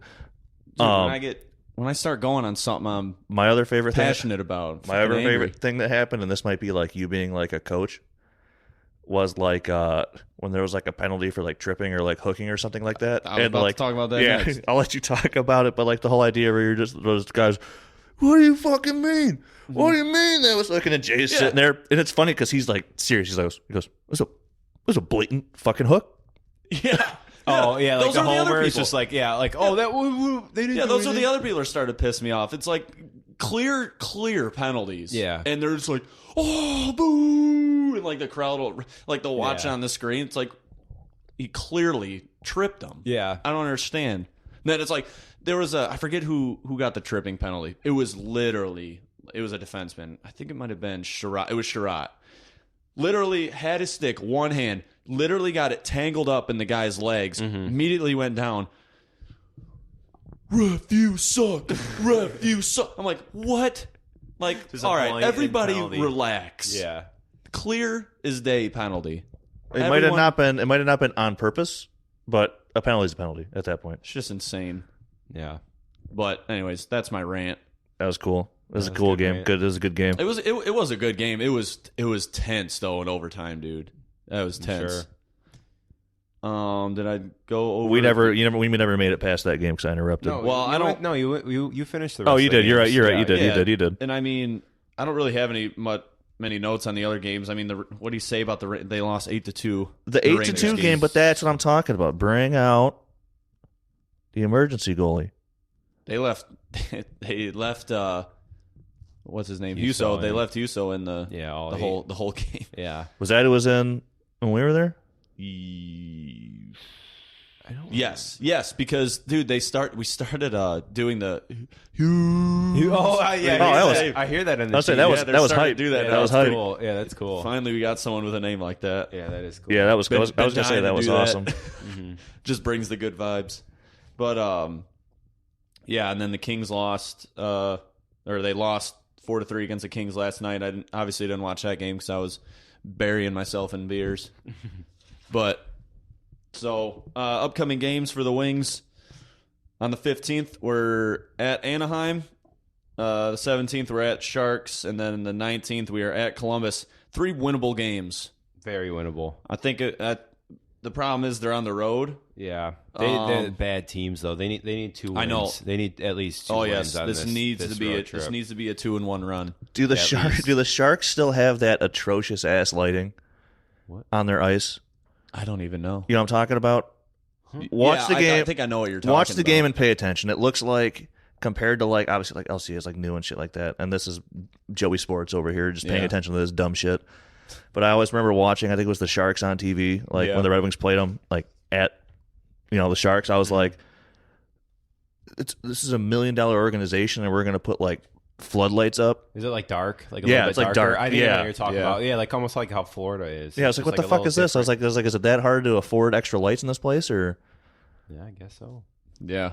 Dude, when I start going on something I'm My other favorite passionate about, My other fucking favorite angry. thing that happened, and this might be like you being like a coach, was like when there was like a penalty for like tripping or like hooking or something like that. I was about to talk about that Yeah, next. I'll let you talk about it. But like the whole idea where you're just those guys. What do you fucking mean? What do you mean? That was looking at Jay sitting there, and it's funny because he's like serious. He goes, "It was a blatant fucking hook." Yeah. Oh yeah, like Those the are the other homer is people. just like they didn't. Yeah, do those are anything. the other people that started to piss me off. It's like clear penalties. Yeah. And they're just like, oh, boo. And like the crowd will, like they'll watch it on the screen. It's like, he clearly tripped them. Yeah. I don't understand. And then it's like, there was I forget who got the tripping penalty. It was a defenseman. I think it might have been Sherratt. It was Sherratt. Literally had his stick, one hand, literally got it tangled up in the guy's legs, immediately went down. Ref, you suck. Ref, you suck. I'm like, what? Like, Just a all right, blanket everybody penalty. relax. Yeah. Clear as day penalty. It might have not been. It might have not been on purpose, but a penalty is a penalty at that point. It's just insane. Yeah. But anyways, that's my rant. That was cool. It was a was cool good, game. right? Good. It was a good game. It was a good game. It was tense though in overtime, dude. That was tense. Sure. Did I go over? We never made it past that game because I interrupted. No, Well, I don't- you finished the rest Oh, you of the did. You're right. games. You're right. Yeah, You did. yeah. You did. And I mean, I don't really have many notes on the other games. I mean, what do you say about they lost 8-2? The 8-2 game, but that's what I'm talking about. Bring out the emergency goalie. They left. They left. What's his name? Huso, Huso. They yeah. left Huso in the the whole game. Yeah. Was that who was in when we were there? Yes, because dude, we started doing the. I hear that in the I'll say that was they're that was starting hype. to do that yeah, now. That was that's hype. cool. Yeah, that's cool. Finally, we got someone with a name like that. Yeah, that is cool. Yeah, that was. Been- I was been gonna say dying that to was do that. awesome. Just brings the good vibes. But yeah, and then the Kings lost. Or they lost 4-3 against the Kings last night. I obviously didn't watch that game because I was burying myself in beers. But so upcoming games for the Wings on the 15th we're at Anaheim. The 17th we're at Sharks, and then the 19th we are at Columbus. 3 winnable games. Very winnable. I think the problem is they're on the road. Yeah, they're bad teams though. They need 2 wins. I know. They need at least 2 Oh wins. yes, on this needs to be road trip. this needs to be a 2-1 run. Do the least. Sharks still have that atrocious ass lighting on their ice? I don't even know. You know what I'm talking about? Watch Yeah, the game. I think I know what you're talking about. Watch the game and pay attention. It looks like, compared to like obviously like LC is like new and shit like that, and this is Joey Sports over here just paying Yeah. attention to this dumb shit. But I always remember watching. I think it was the Sharks on TV, like Yeah. when the Red Wings played them, like at the Sharks. I was like, this is $1 million organization, and we're gonna put like floodlights up. Is it like dark? Like a Yeah, little bit it's like darker? dark. I think I know Yeah. what you're talking Yeah. about. Yeah, like almost like how Florida is. Yeah, I was like, Just what the fuck a is this? I was little like, is it that hard to afford extra lights in this place, or? different. Yeah, I guess so. Yeah,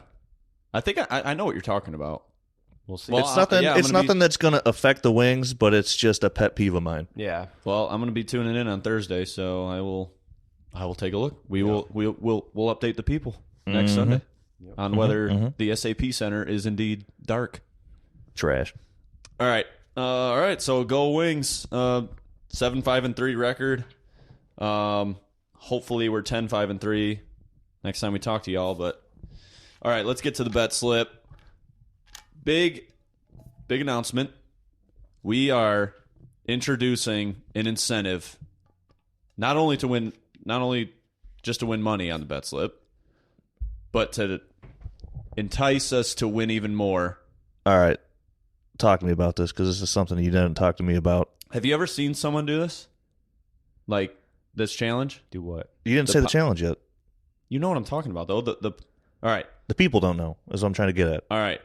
I think I know what you're talking about. We'll see. Well, It's nothing. yeah, I'm it's gonna be- nothing that's gonna affect the Wings, but it's just a pet peeve of mine. yeah. Well, I'm going to be tuning in on Thursday, so I will take a look. We'll update the people next Sunday on whether the SAP Center is indeed dark. Trash. All right. So go Wings. 7-5-3 record. Hopefully we're 10-5-3 next time we talk to y'all. But all right, let's get to the bet slip. Big announcement. We are introducing an incentive, not only just to win money on the bet slip, but to entice us to win even more. All right. Talk to me about this, because this is something you didn't talk to me about. Have you ever seen someone do this? Like this challenge? Do what? You didn't say the challenge yet. You know what I'm talking about, though. All right. The people don't know, is what I'm trying to get at. All right.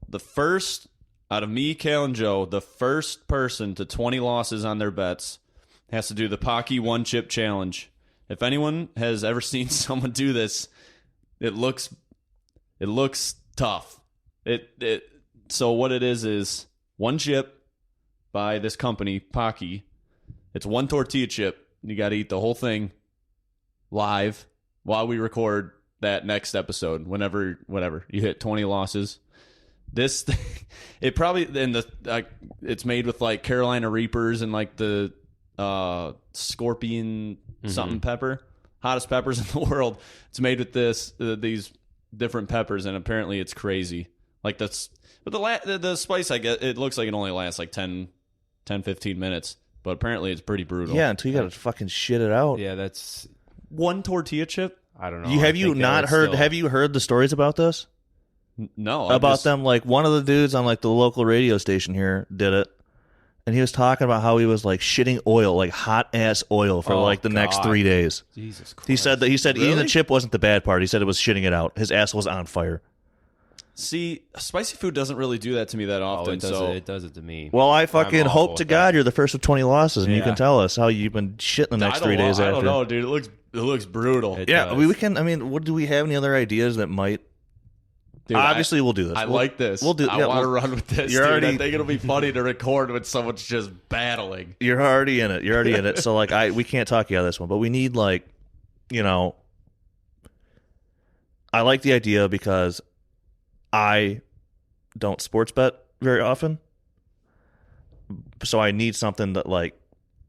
The first, out of me, Kale, and Joe, the first person to 20 losses on their bets has to do the Pocky One Chip Challenge. If anyone has ever seen someone do this, it looks tough. So what it is one chip by this company, Pocky. It's one tortilla chip. You got to eat the whole thing live while we record that next episode. Whatever you hit 20 losses. This thing, it's made with like Carolina Reapers and like the scorpion something pepper, hottest peppers in the world. It's made with these different peppers, and apparently it's crazy. Like that's, but the spice, I get, it looks like it only lasts like 10, 15 minutes, but apparently it's pretty brutal. Yeah, until you got to fucking shit it out. Yeah, that's... One tortilla chip? I don't know. Have you heard the stories about this? No. About them, like one of the dudes on like the local radio station here did it, and he was talking about how he was like shitting oil, like hot ass oil, for like the next 3 days. Jesus Christ. He said Really? eating the chip wasn't the bad part. He said it was shitting it out. His ass was on fire. See, spicy food doesn't really do that to me that often. It does it to me. Well, I fucking awful hope with to that. God you're the first of 20 losses, and you Yeah. can tell us how you've been shitting the next 3 days I after. don't know, dude. It looks brutal. It Yeah, does. we can. I mean, what do we have any other ideas that might? Dude, Obviously, we'll do this. I like this. We'll do. I yeah, want to we'll- run with this. You're Dude. already- I think it'll be funny to record when someone's just battling. You're already in it. So like, we can't talk you out of this one, but we need like, I like the idea because I don't sports bet very often, so I need something that like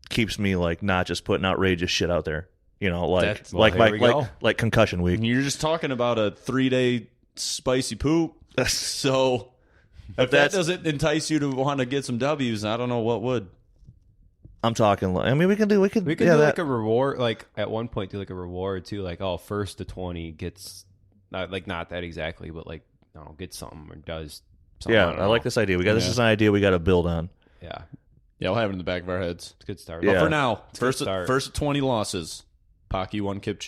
keeps me like not just putting outrageous shit out there. That's- like concussion week. You're just talking about a 3-day spicy poop. So if that that's- doesn't entice you to want to get some W's, I don't know what would. I'm talking. I mean, we could do We could yeah, do that, like a reward, like at one point do like a reward too, like first to 20 gets not that exactly, but like I don't know, gets something or does something. yeah. don't I know. like this idea. This Yeah. is an idea we got to build on. Yeah, Yeah, we'll have it in the back of our heads. it's a good start. But Yeah. for now, It's a good start. first 20 losses, Pocky one chip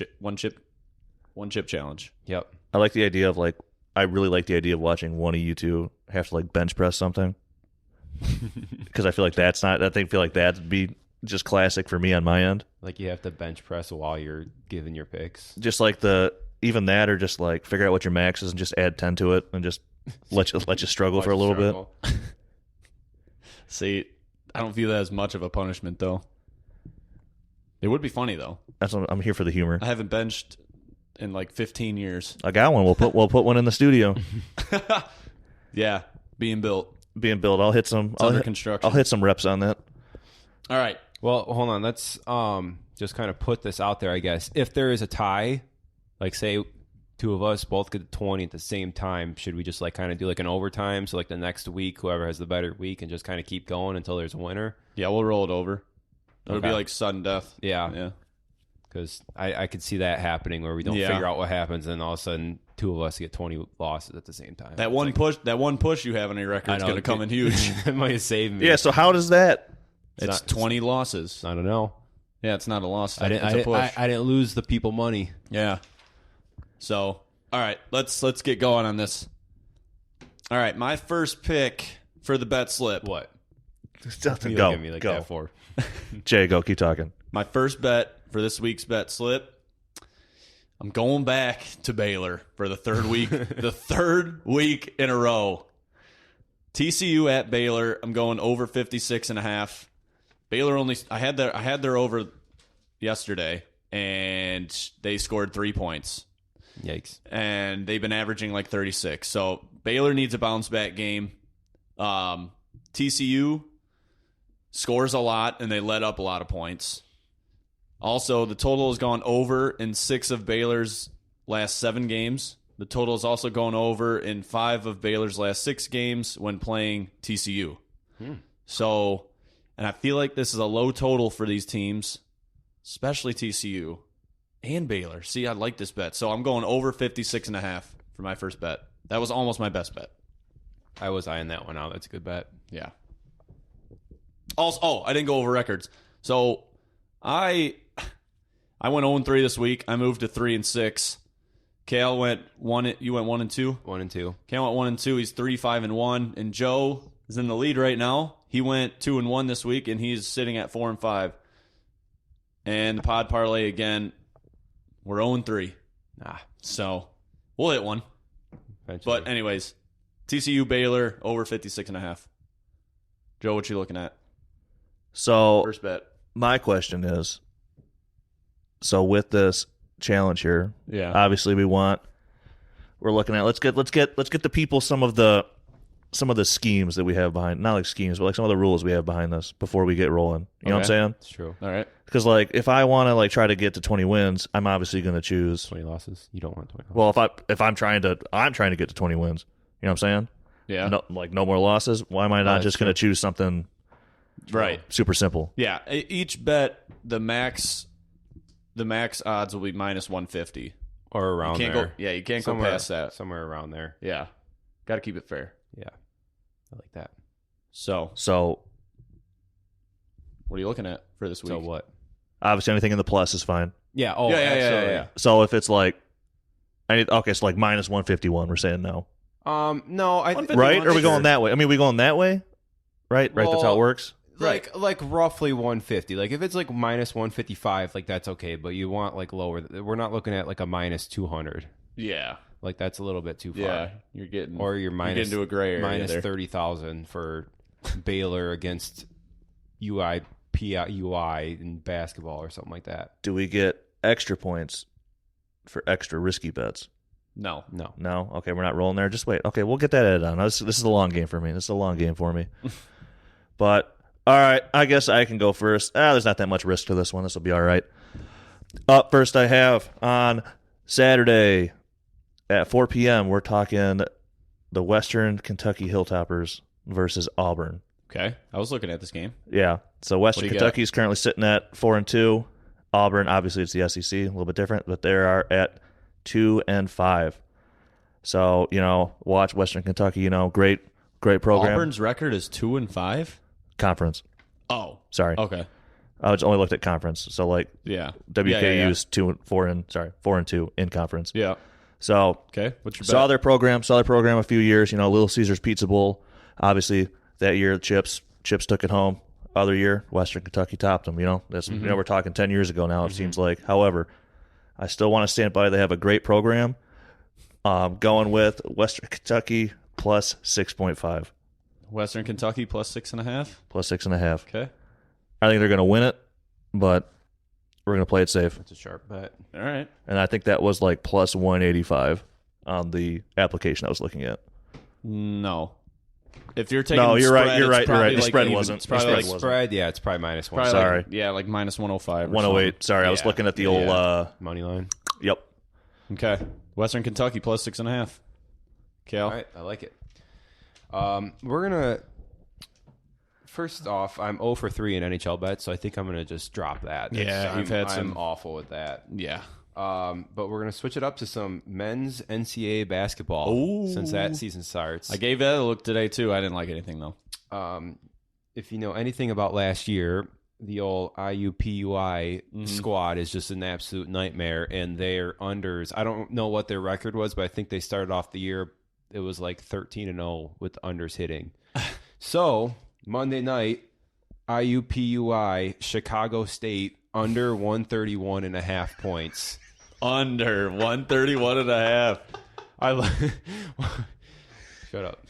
challenge. Yep. I like the idea of like. I really like the idea of watching one of you two have to like bench press something, because I feel like that's not. I feel like that'd be just classic for me on my end. Like you have to bench press while you're giving your picks. Just like even that, or just like figure out what your max is and just add 10 to it and just let you struggle for a little bit. See, I don't view that as much of a punishment, though. It would be funny, though. That's what I'm here for, the humor. I haven't benched in like 15 years. I got one. We'll put one in the studio. Yeah, being built. Being built. I'll hit some. It's under construction. I'll hit some reps on that. All right. Well, hold on. Let's just kind of put this out there, I guess. If there is a tie, like say two of us both get 20 at the same time, should we just like kind of do like an overtime? So like the next week, whoever has the better week, and just kind of keep going until there's a winner? Yeah, we'll roll it over. It would be Okay. like sudden death. Yeah. Yeah. Because I could see that happening where we don't Yeah. figure out what happens, and all of a sudden two of us get 20 losses at the same time. That one push you have on your record is going to come in huge. That might save me. Yeah. So how does that? It's not- 20 losses. I don't know. Yeah, it's not a loss. I didn't. It's a push. I didn't lose the people money. Yeah. So, all right, let's get going on this. All right, my first pick for the bet slip. What? Go. You look at me like go. that for? Jay, go. Keep talking. My first bet for this week's bet slip. I'm going back to Baylor for the third week. The third week in a row. TCU at Baylor. I'm going over 56.5. Baylor I had their over yesterday, and they scored 3 points. Yikes. And they've been averaging like 36. So Baylor needs a bounce back game. TCU scores a lot, and they let up a lot of points. Also, the total has gone over in 6 of Baylor's last 7 games. The total is also gone over in 5 of Baylor's last 6 games when playing TCU. So, And I feel like this is a low total for these teams, especially TCU and Baylor. See, I like this bet. So I'm going over 56.5 for my first bet. That was almost my best bet. I was eyeing that one out. That's a good bet. Yeah. Also, I didn't go over records. So I went 0-3 this week. I moved to 3-6. Kale went 1. You went 1-2. 1-2. Kale went 1-2. He's 3-5-1. And Joe is in the lead right now. He went 2-1 this week, and he's sitting at 4-5. And the pod parlay again. We're 0-3. So we'll hit one. Eventually. But anyways, TCU Baylor over 56.5. Joe, what you looking at? So First bet. my question is, so with this challenge here, Yeah. obviously we're looking at let's get the people some of the schemes that we have behind, not like schemes, but like some of the rules we have behind this before we get rolling. You know what I'm saying? It's true. All right. Because like if I want to like try to get to 20 wins, I'm obviously going to choose 20 losses. You don't want 20 losses. Well, if I'm trying to get to 20 wins. You know what I'm saying? Yeah. No more losses. Why am I not just going to choose something Right. super simple? Yeah. Each bet, the max odds will be minus 150. Or around You can't there. you can't go past that. Somewhere around there. Yeah. Got to keep it fair. Yeah. I like that. So, So what are you looking at for this week? So what? obviously anything in the plus is fine. Yeah. Oh, Yeah. absolutely. So if it's like, so like minus 151, we're saying no. No, I think Right? Or are we going that way? I mean, we going that way? Right? Right, that's how it works? like roughly 150. Like if it's like minus 155, like that's okay. But you want like lower. We're not looking at like a minus 200. Yeah. Like that's a little bit too far. Yeah. You're getting Or minus getting into a gray area minus there. 30,000 for Baylor against UI in basketball or something like that. Do we get extra points for extra risky bets? No. No? Okay, we're not rolling there. Just wait. Okay, we'll get that added on. This is a long game for me. But, all right, I guess I can go first. There's not that much risk to this one. This will be all right. Up first I have on Saturday at 4 p.m., we're talking the Western Kentucky Hilltoppers versus Auburn. Okay. I was looking at this game. Yeah. So Western What do you Kentucky is currently sitting at 4-2. Auburn, obviously, it's the SEC, a little bit different, but they are at 2-5. So, watch Western Kentucky, great program. Auburn's record is 2-5. Conference. Oh. Sorry. Okay. I only looked at conference. So, like, Yeah. WKU's 4-2 in conference. Yeah. So, Okay. What's your bet? saw their program a few years, Little Caesars Pizza Bowl. Obviously, that year, Chips took it home. Other year, Western Kentucky topped them, That's, we're talking 10 years ago now, it seems like. However, I still want to stand by. They have a great program. Going with Western Kentucky plus 6.5. Western Kentucky plus 6.5. Plus 6.5. Okay. I think they're going to win it, but we're going to play it safe. That's a sharp bet. All right. And I think that was like plus 185 on the application I was looking at. No. If you're taking No, you're spread, right. You're it's right. probably The like spread even. wasn't. It's The probably spread like wasn't. Spread, yeah, it's probably minus one. Probably Sorry. like minus 105 or 108. Sorry, I was Yeah. looking at the Yeah, old. Money line. Yep. something. Okay. Western Kentucky plus 6.5. Cal. All right, I like it. We're gonna. First off, I'm 0 for 3 in NHL bets, so I think I'm gonna just drop that. Yeah, I'm, you've had I'm some- awful with that. Yeah. But we're gonna switch it up to some men's NCAA basketball Ooh. since that season starts. I gave that a look today, too. I didn't like anything, though. If you know anything about last year, the old IUPUI squad is just an absolute nightmare, and their unders. I don't know what their record was, but I think they started off the year. It was like 13-0 with unders hitting. So Monday night, IUPUI Chicago State under 131.5 points. Under 131.5. Shut up.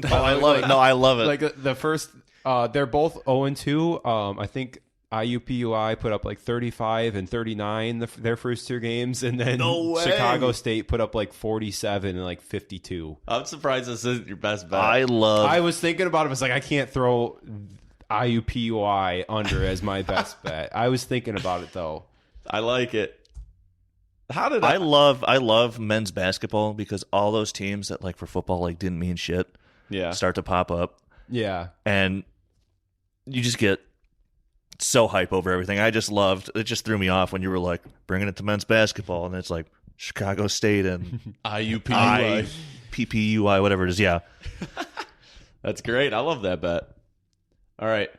I love it. No, I love it. Like the first, they're both 0-2. I think IUPUI put up like 35 and 39 their first two games, and then No way. Chicago State put up like 47 and like 52. I'm surprised this isn't your best bet. I love. I was thinking about it. I was like, I can't throw IUPUI under as my best bet. I was thinking about it though. I like it. How did I love men's basketball because all those teams that like for football like didn't mean shit Yeah. start to pop up, Yeah. and you just get so hype over everything. I just loved it. Just threw me off when you were like bringing it to men's basketball, and it's like Chicago State and IUPUI. PPUI, whatever it is. Yeah, That's great. I love that bet. All right.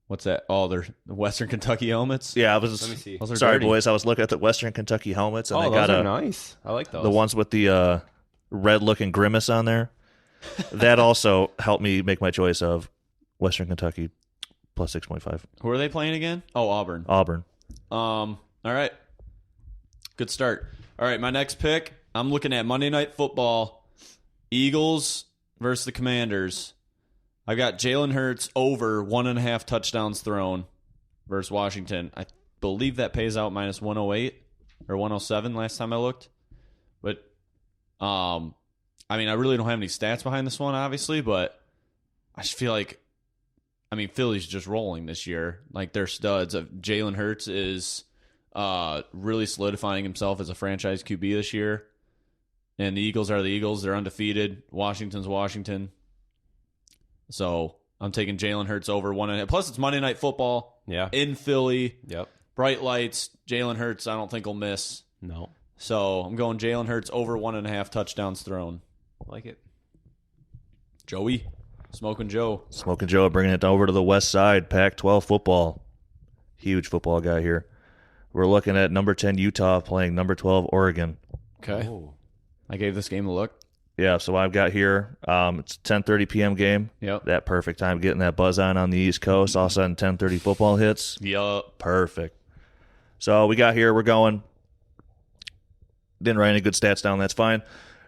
What's that? Oh, they're the Western Kentucky helmets? yeah. I was Let me see. Those are sorry, dirty. boys. I was looking at the Western Kentucky helmets, and Oh, they those got are nice. I like those. the ones with the red-looking grimace on there. That also helped me make my choice of Western Kentucky plus 6.5. Who are they playing again? Oh, Auburn. Auburn. All right. Good start. All right, my next pick, I'm looking at Monday Night Football. Eagles versus the Commanders. I got Jalen Hurts over 1.5 touchdowns thrown versus Washington. I believe that pays out minus 108 or 107 last time I looked. But, I mean, I really don't have any stats behind this one, obviously, but I just feel like, I mean, Philly's just rolling this year. Like, they're studs. Jalen Hurts is really solidifying himself as a franchise QB this year. And the Eagles are the Eagles. They're undefeated. Washington's Washington. So I'm taking Jalen Hurts over 1.5. Plus, it's Monday Night Football in Philly. Yep. Bright lights. Jalen Hurts, I don't think will miss. No. So I'm going Jalen Hurts over 1.5 touchdowns thrown. Like it. Joey. Smoking Joe. Smoking Joe bringing it over to the west side. Pac-12 football. Huge football guy here. We're looking at number 10 Utah playing number 12 Oregon. Okay. Oh. I gave this game a look. Yeah, so I've got here, it's a 10:30 p.m. game. Yep. That perfect time getting that buzz on the East Coast. All of a sudden, 10:30 football hits. Yup. Perfect. So we got here. We're going. Didn't write any good stats down. That's fine.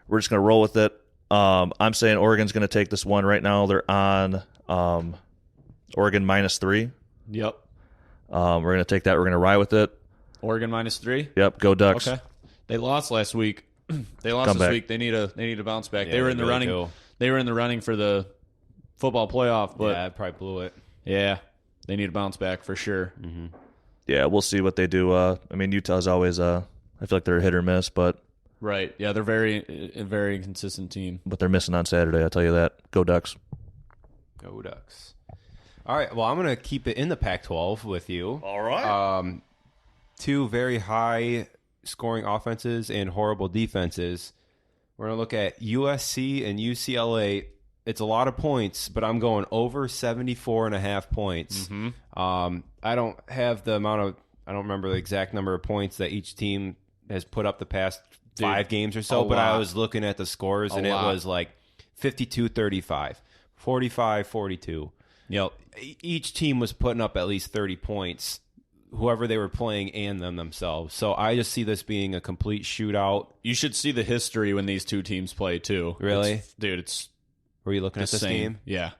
We're just going to roll with it. I'm saying Oregon's going to take this one right now. They're on Oregon -3. Yep. We're going to take that. We're going to ride with it. Oregon -3. Yep, go Ducks. Okay. They lost last week. They lost Come this back. week. They need a bounce back. Yeah, they were in they the really running. do. They were in the running for the football playoff, but Yeah, I probably blew it. yeah, they need a bounce back for sure. Yeah, we'll see what they do. I mean, Utah's always, I feel like they're a hit or miss, but Right. Yeah, they're a very consistent team. they're missing on Saturday. I'll tell you that. Go Ducks. Go Ducks. All right. Well, I'm going to keep it in the Pac-12 with you. All right. Two very high scoring offenses and horrible defenses. We're going to look at USC and UCLA. It's a lot of points, but I'm going over 74.5 points. I don't have the amount of, I don't remember the exact number of points that each team has put up the past 5 games or so, a but I lot. was looking at the scores and lot. it was like 52-35, 45-42. Yep. Each team was putting up at least 30 points, whoever they were playing and them themselves. So I just see this being a complete shootout. You should see the history when these two teams play too. Really? It's Were you looking at this insane. game? Yeah.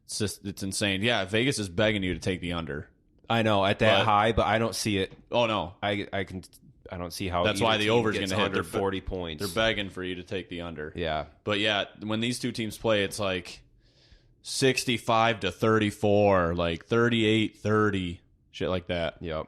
It's insane. Yeah, Vegas is begging you to take the under. I know at that But- high, but I don't see it. Oh no. I don't see how. That's either why the team over's gets gonna hit. under They're 40 points. They're begging for you to take the under. Yeah. But yeah, when these two teams play, it's like 65-34, like 38-30, shit like that. Yep.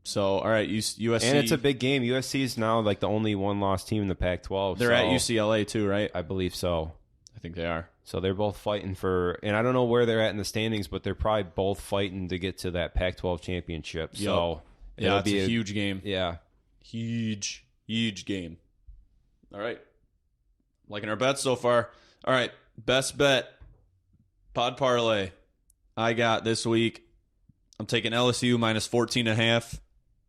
So all right, USC, And it's a big game. USC is now like the only one-loss team in the Pac-12. They're at UCLA too, right? I believe so. I think they are. So they're both fighting for, and I don't know where they're at in the standings, but they're probably both fighting to get to that Pac-12 championship. So Yeah, it'll it's be a huge game. Yeah. Huge game. All right. Liking our bets so far. All right. Best bet. Pod parlay. I got this week. I'm taking LSU minus 14.5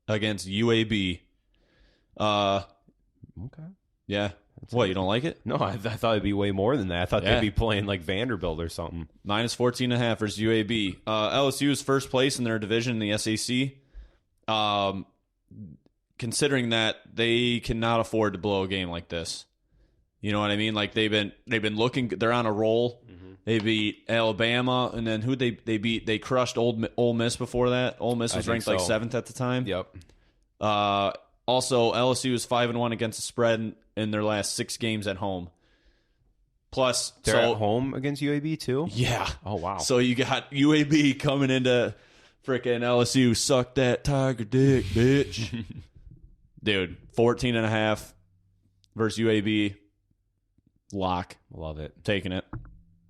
against UAB. Okay. Yeah. What, you don't like it? No, I thought it'd be way more than that. I thought Yeah. they'd be playing like Vanderbilt or something. Minus 14.5 versus UAB. LSU is first place in their division in the SEC. Considering that they cannot afford to blow a game like this. You know what I mean? Like they've been looking. They're on a roll. They beat Alabama, and then who they beat? They crushed Ole Miss before that. Ole Miss was think ranked like so. 7th at the time. Yep. Also, LSU is 5-1 against the spread in their last 6 games at home. Plus, They're at home against UAB too? Yeah. Oh, wow. So you got UAB coming into frickin' LSU. Suck that Tiger dick, bitch. Dude, 14.5 versus UAB. Lock. Love it. Taking it.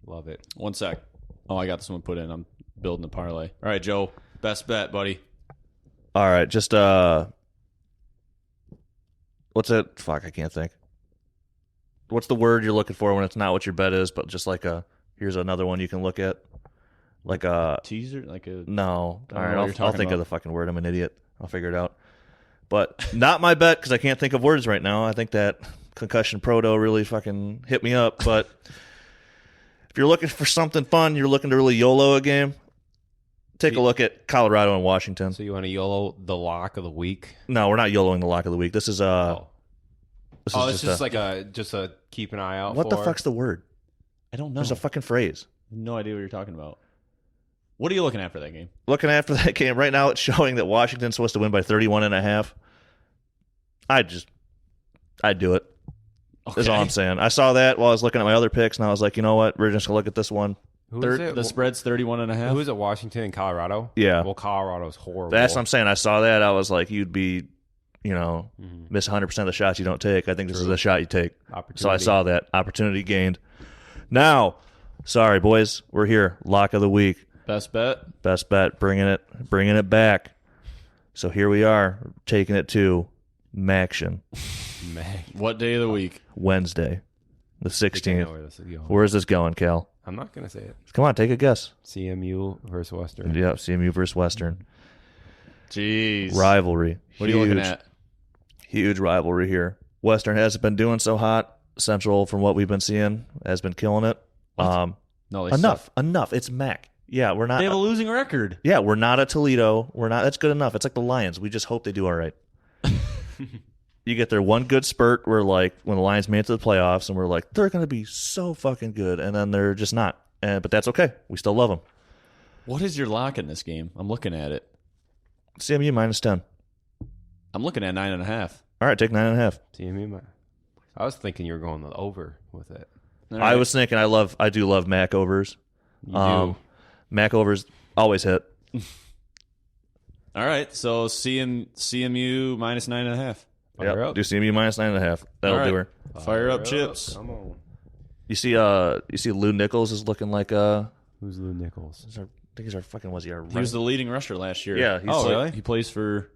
Love it. One sec. Oh, I got this one put in. I'm building the parlay. All right, Joe, best bet, buddy. All right, just what's it? Fuck, I can't think. What's the word you're looking for when it's not what your bet is, but just like here's another one you can look at, like a teaser, like a no. I don't All right, know what you're I'll talking think about. of the fucking word. I'm an idiot. I'll figure it out. But not my bet because I can't think of words right now. I think that concussion proto really fucking hit me up. But if you're looking for something fun, you're looking to really YOLO a game. Take a look at Colorado and Washington. So you want to YOLO the lock of the week? No, we're not YOLOing the lock of the week. This is This is it's just like a keep an eye out. What for. the fuck's the word? I don't know. There's a fucking phrase. No idea what you're talking about. What are you looking at for that game? Looking after that game right now, it's showing that Washington's supposed to win by 31.5. I'd do it. Is all I'm saying. I saw that while I was looking at my other picks, and I was like, you know what? We're just gonna look at this one. Who is it? The spread's 31.5. Who is it? Washington and Colorado? Yeah. Well, Colorado's horrible. That's what I'm saying. I saw that. I was like, you'd be, miss 100% of the shots you don't take. I think this is a shot you take. So I saw that. Opportunity gained. Now, sorry, boys. We're here. Lock of the week. Best bet? Best bet. Bringing it back. So here we are, taking it to Maction. What day of the week? Wednesday, the I know 16th. where this is going. Where is this going, Cal? I'm not going to say it. Come on, take a guess. CMU versus Western. Yeah, CMU versus Western. Jeez. Rivalry. What are you looking at? Huge rivalry here. Western hasn't been doing so hot. Central, from what we've been seeing, has been killing it. No, they Enough. suck. Enough. It's Mac. Yeah, we're not. They have a losing record. Yeah, we're not at Toledo. We're not. That's good enough. It's like the Lions. We just hope they do all right. You get their one good spurt where, like, when the Lions made it to the playoffs, and we're like, they're going to be so fucking good, and then they're just not. But that's okay. We still love them. What is your lock in this game? I'm looking at it. CMU minus 10. I'm looking at 9.5. All right, take 9.5. CMU. I was thinking you were going over with it. All I right. was thinking I do love Mac overs. You do. Mac overs always hit. All right, so CMU minus 9.5. Fire up. Do CMU minus 9.5. That'll All right. do her. Fire up, chips. Come on. You see Lou Nichols is looking like Who's Lou Nichols? I think he's our fucking He was the leading rusher last year. Yeah, he's really? He plays for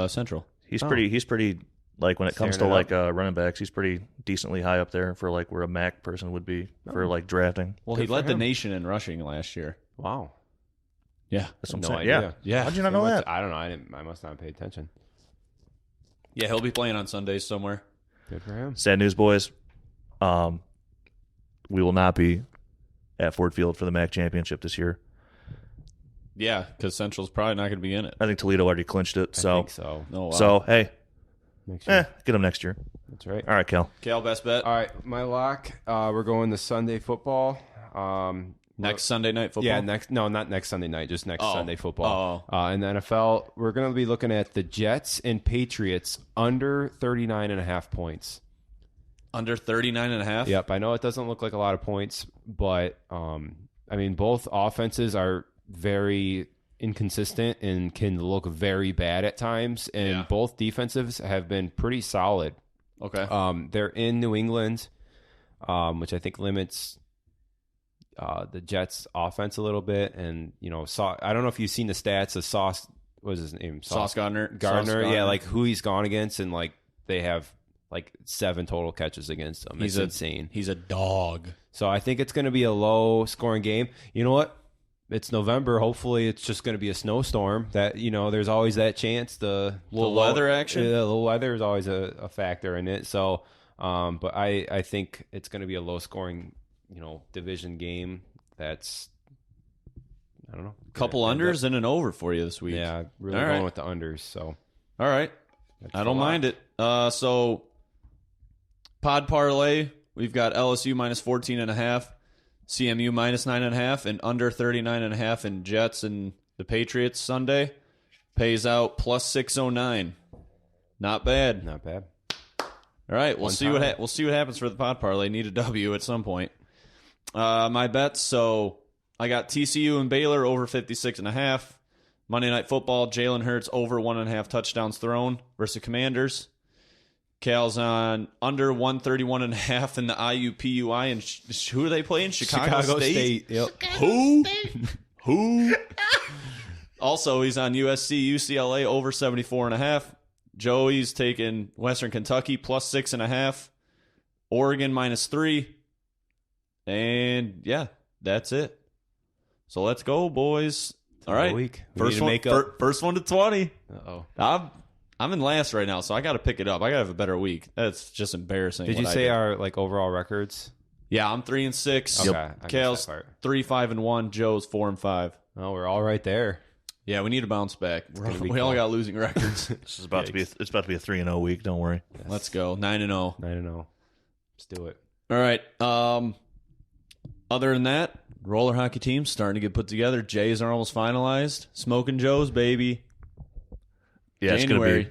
Central. He's pretty like when it comes to Staring it like running backs, he's pretty decently high up there for like where a Mac person would be for like drafting. Well, Good he for led the him. nation in rushing last year. Wow. Yeah. That's what I'm No saying. idea. Yeah. How'd you not know that? I don't know. I must not pay attention. Yeah, he'll be playing on Sundays somewhere. Good for him. Sad news, boys. We will not be at Ford Field for the MAC championship this year. Yeah, because Central's probably not going to be in it. I think Toledo already clinched it. I So think so. Oh, wow. so hey, Next year. get them next year. That's right. All right, Cal. Cal, best bet? All right, my lock. We're going to Sunday football. Next Sunday night football? Yeah, not next Sunday night, just next Oh. Sunday football. Oh. In the NFL, we're going to be looking at the Jets and Patriots under 39.5 points. Under 39.5? Yep, I know it doesn't look like a lot of points, but I mean, both offenses are very inconsistent and can look very bad at times, and Yeah. both defensives have been pretty solid. Okay. They're in New England, which I think limits the Jets' offense a little bit. And I don't know if you've seen the stats of Sauce. What is his name? Sauce Gardner. Gardner. Yeah, like who he's gone against, and like they have like 7 total catches against him. It's insane. He's a dog. So I think it's going to be a low-scoring game. You know what? It's November. Hopefully, it's just going to be a snowstorm. That there's always that chance. The Little weather action? Yeah, the little weather is always a factor in it. So, but I think it's going to be a low-scoring, division game. That's I don't know. Couple unders and an over for you this week. Yeah, really All going right. with the unders. So All right. I don't mind it. So, pod parlay, we've got LSU minus 14.5, CMU minus 9.5, and under 39.5 in Jets and the Patriots Sunday. Pays out plus 609. Not bad. not bad. All right, we'll One see time. we'll see what happens for the pod parlay. Need a W at some point. My bets. So I got TCU and Baylor over 56.5. Monday Night Football, Jalen Hurts over 1.5 touchdowns thrown versus Commanders. Cal's on under 131.5 in the IUPUI. And who are they playing? Chicago State. Yep. Who? Who? Also, he's on USC, UCLA over 74.5. Joey's taking Western Kentucky plus 6.5. Oregon -3. And yeah, that's it. So let's go, boys. All right. Week. First one to 20. Uh-oh. I'm in last right now, so I got to pick it up. I got to have a better week. That's just embarrassing. Did you say our overall records? Yeah, I'm 3-6. Okay, I missed Cal's that part. 3-5-1. Joe's 4-5. Oh, we're all right there. Yeah, we need to bounce back. We cool. all got losing records. This is about to be a 3-0 week. Don't worry. Let's go 9-0. 9-0. Let's do it. All right. Other than that, roller hockey teams starting to get put together. Jays are almost finalized. Smoking Joe's, baby. Yeah, January.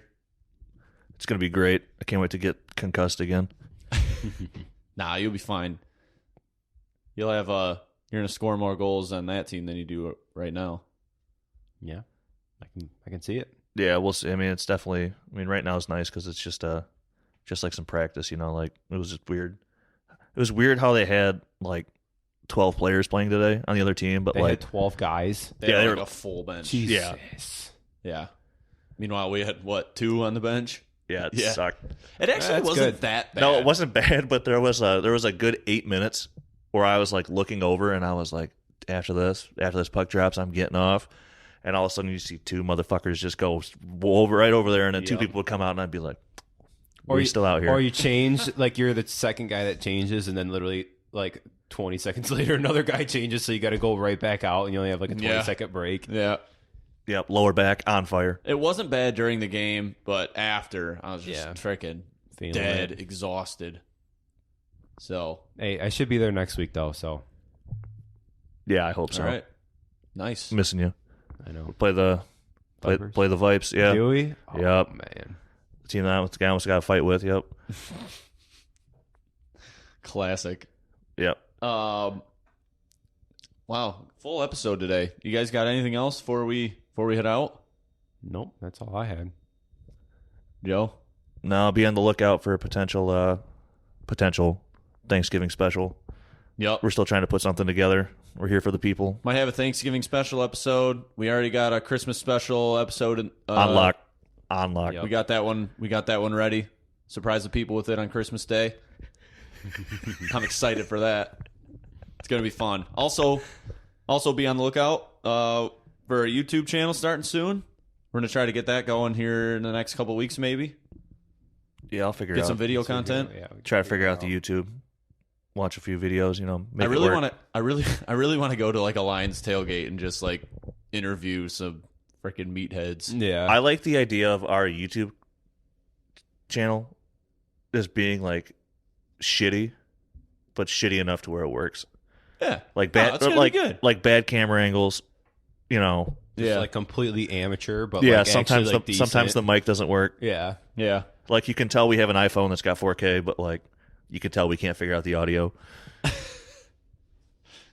it's gonna be great. I can't wait to get concussed again. Nah, you'll be fine. You'll have you're gonna score more goals on that team than you do right now. Yeah, I can see it. Yeah, we'll see. I mean, it's definitely. I mean, right now it's nice because it's just like some practice. You know, like it was just weird. It was weird how they had like 12 players playing today on the other team, but They like had 12 guys. They Yeah, had they like were- a full bench. Jesus. Yeah. Meanwhile, we had 2 on the bench. yeah, it Yeah. sucked. It actually That's wasn't good. that bad. No, it wasn't bad, but there was a good 8 minutes where I was like looking over and I was like, after this puck drops, I'm getting off. And all of a sudden, you see 2 motherfuckers just go right over there, and then 2 Yep. people would come out, and I'd be like, Or "We're you still out here." Or you change, like you're the second guy that changes, and then literally like 20 seconds later, another guy changes, so you got to go right back out, and you only have like a 20-second break. Yeah. Yep, lower back on fire. It wasn't bad during the game, but after, I was just Yeah. freaking Feeling dead, it. exhausted. So, Hey, I should be there next week though, so Yeah, I hope so. all right. Nice. Missing you. I know. Play the Vipers? play the Vipes. Yeah, Do we? Oh, Yep. man. the team that the guy almost got a fight with. Yep, Classic. yep. Wow, full episode today. You guys got anything else before we head out? Nope, that's all I had. Joe? Now be on the lookout for a potential Thanksgiving special. Yep. We're still trying to put something together. We're here for the people. Might have a Thanksgiving special episode. We already got a Christmas special episode. On lock. Yep. We got that one. We got that one ready. Surprise the people with it on Christmas Day. I'm excited for that. It's gonna be fun. Also be on the lookout for a YouTube channel starting soon. We're gonna try to get that going here in the next couple weeks, maybe. Yeah, I'll figure it Get out. some video content. Yeah, we can Try to figure out it the YouTube. Watch a few videos. You know, make I it really work. want to. I really want to go to like a Lions tailgate and just like interview some freaking meatheads. Yeah. I like the idea of our YouTube channel as being like shitty, but shitty enough to where it works. Yeah, Like bad, it's gonna like be good. like bad camera angles. You know, Just Yeah, like completely amateur, but yeah. like Sometimes actually, like, the, sometimes the decent. mic doesn't work. Yeah. yeah. Like you can tell we have an iPhone that's got 4K, but like you can tell we can't figure out the audio.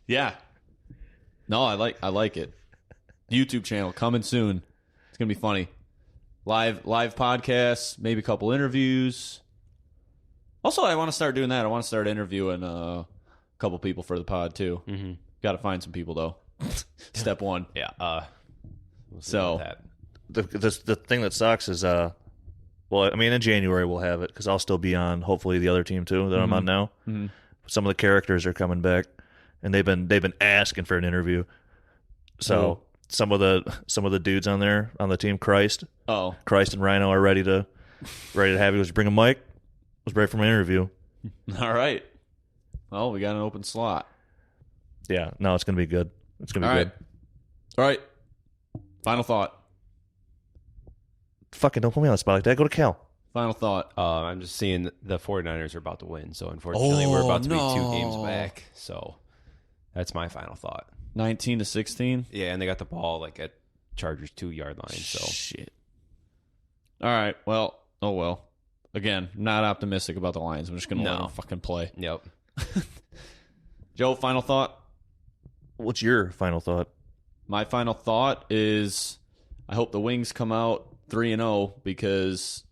Yeah. No, I like it. YouTube channel coming soon. It's gonna be funny. Live podcasts, maybe a couple interviews. Also, I want to start doing that. I want to start interviewing a couple people for the pod too. Mm-hmm. Got to find some people though. Step one. Yeah. We'll see So- about that. The thing that sucks is well, I mean in January we'll have it because I'll still be on hopefully the other team too that I'm on now. Mhm. Some of the characters are coming back, and they've been asking for an interview. So some of the dudes on there on the team, Christ and Rhino are ready to have you. Let's bring a mic. Let's ready for my interview. All right. Well, we got an open slot. Yeah, no, it's gonna be good. It's gonna be All good. right. All right. Final thought. Fucking don't put me on the spot like that. Go to Cal. Final thought. I'm just seeing the 49ers are about to win, so unfortunately we're about to be 2 games no. back. So that's my final thought. 19-16. Yeah, and they got the ball like at Chargers 2-yard line. So Shit. All right. Well. Oh well. Again, not optimistic about the Lions. I'm just gonna let them fucking play. yep. Joe, final thought. What's your final thought? My final thought is, I hope the Wings come out 3-0 because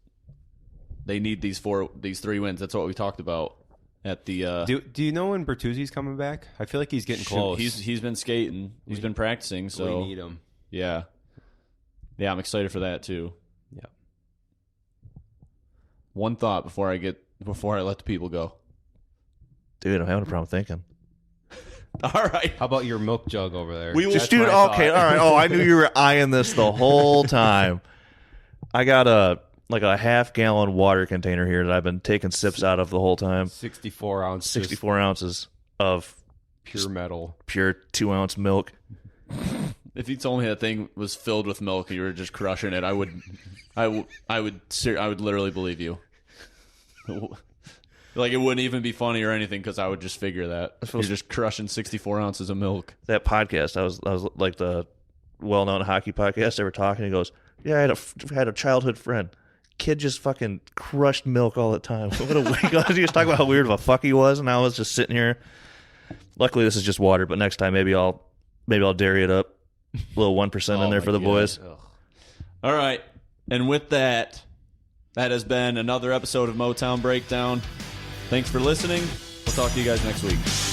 they need these 3 wins. That's what we talked about. at the. Do you know when Bertuzzi's coming back? I feel like he's getting close. He's been skating. He's been practicing. So we need him. Yeah, I'm excited for that too. Yeah. One thought before I let the people go. Dude, I'm having a problem thinking. All right. How about your milk jug over there? Just dude, okay, all right. Oh, I knew you were eyeing this the whole time. I got a half-gallon water container here that I've been taking sips out of the whole time. 64 ounces. 64 ounces of pure metal. Pure 2-ounce milk. If you told me that thing was filled with milk and you were just crushing it, I would literally believe you. Like, it wouldn't even be funny or anything because I would just figure that. You're just crushing 64 ounces of milk. That podcast, I was like the well-known hockey podcast, they were talking, he goes, yeah, I had a childhood friend. Kid just fucking crushed milk all the time. What a week. He was talking about how weird of a fuck he was, and I was just sitting here. Luckily, this is just water, but next time maybe I'll dairy it up. A little 1% in there for the boys. Ugh. All right. And with that has been another episode of Motown Breakdown. Thanks for listening. We'll talk to you guys next week.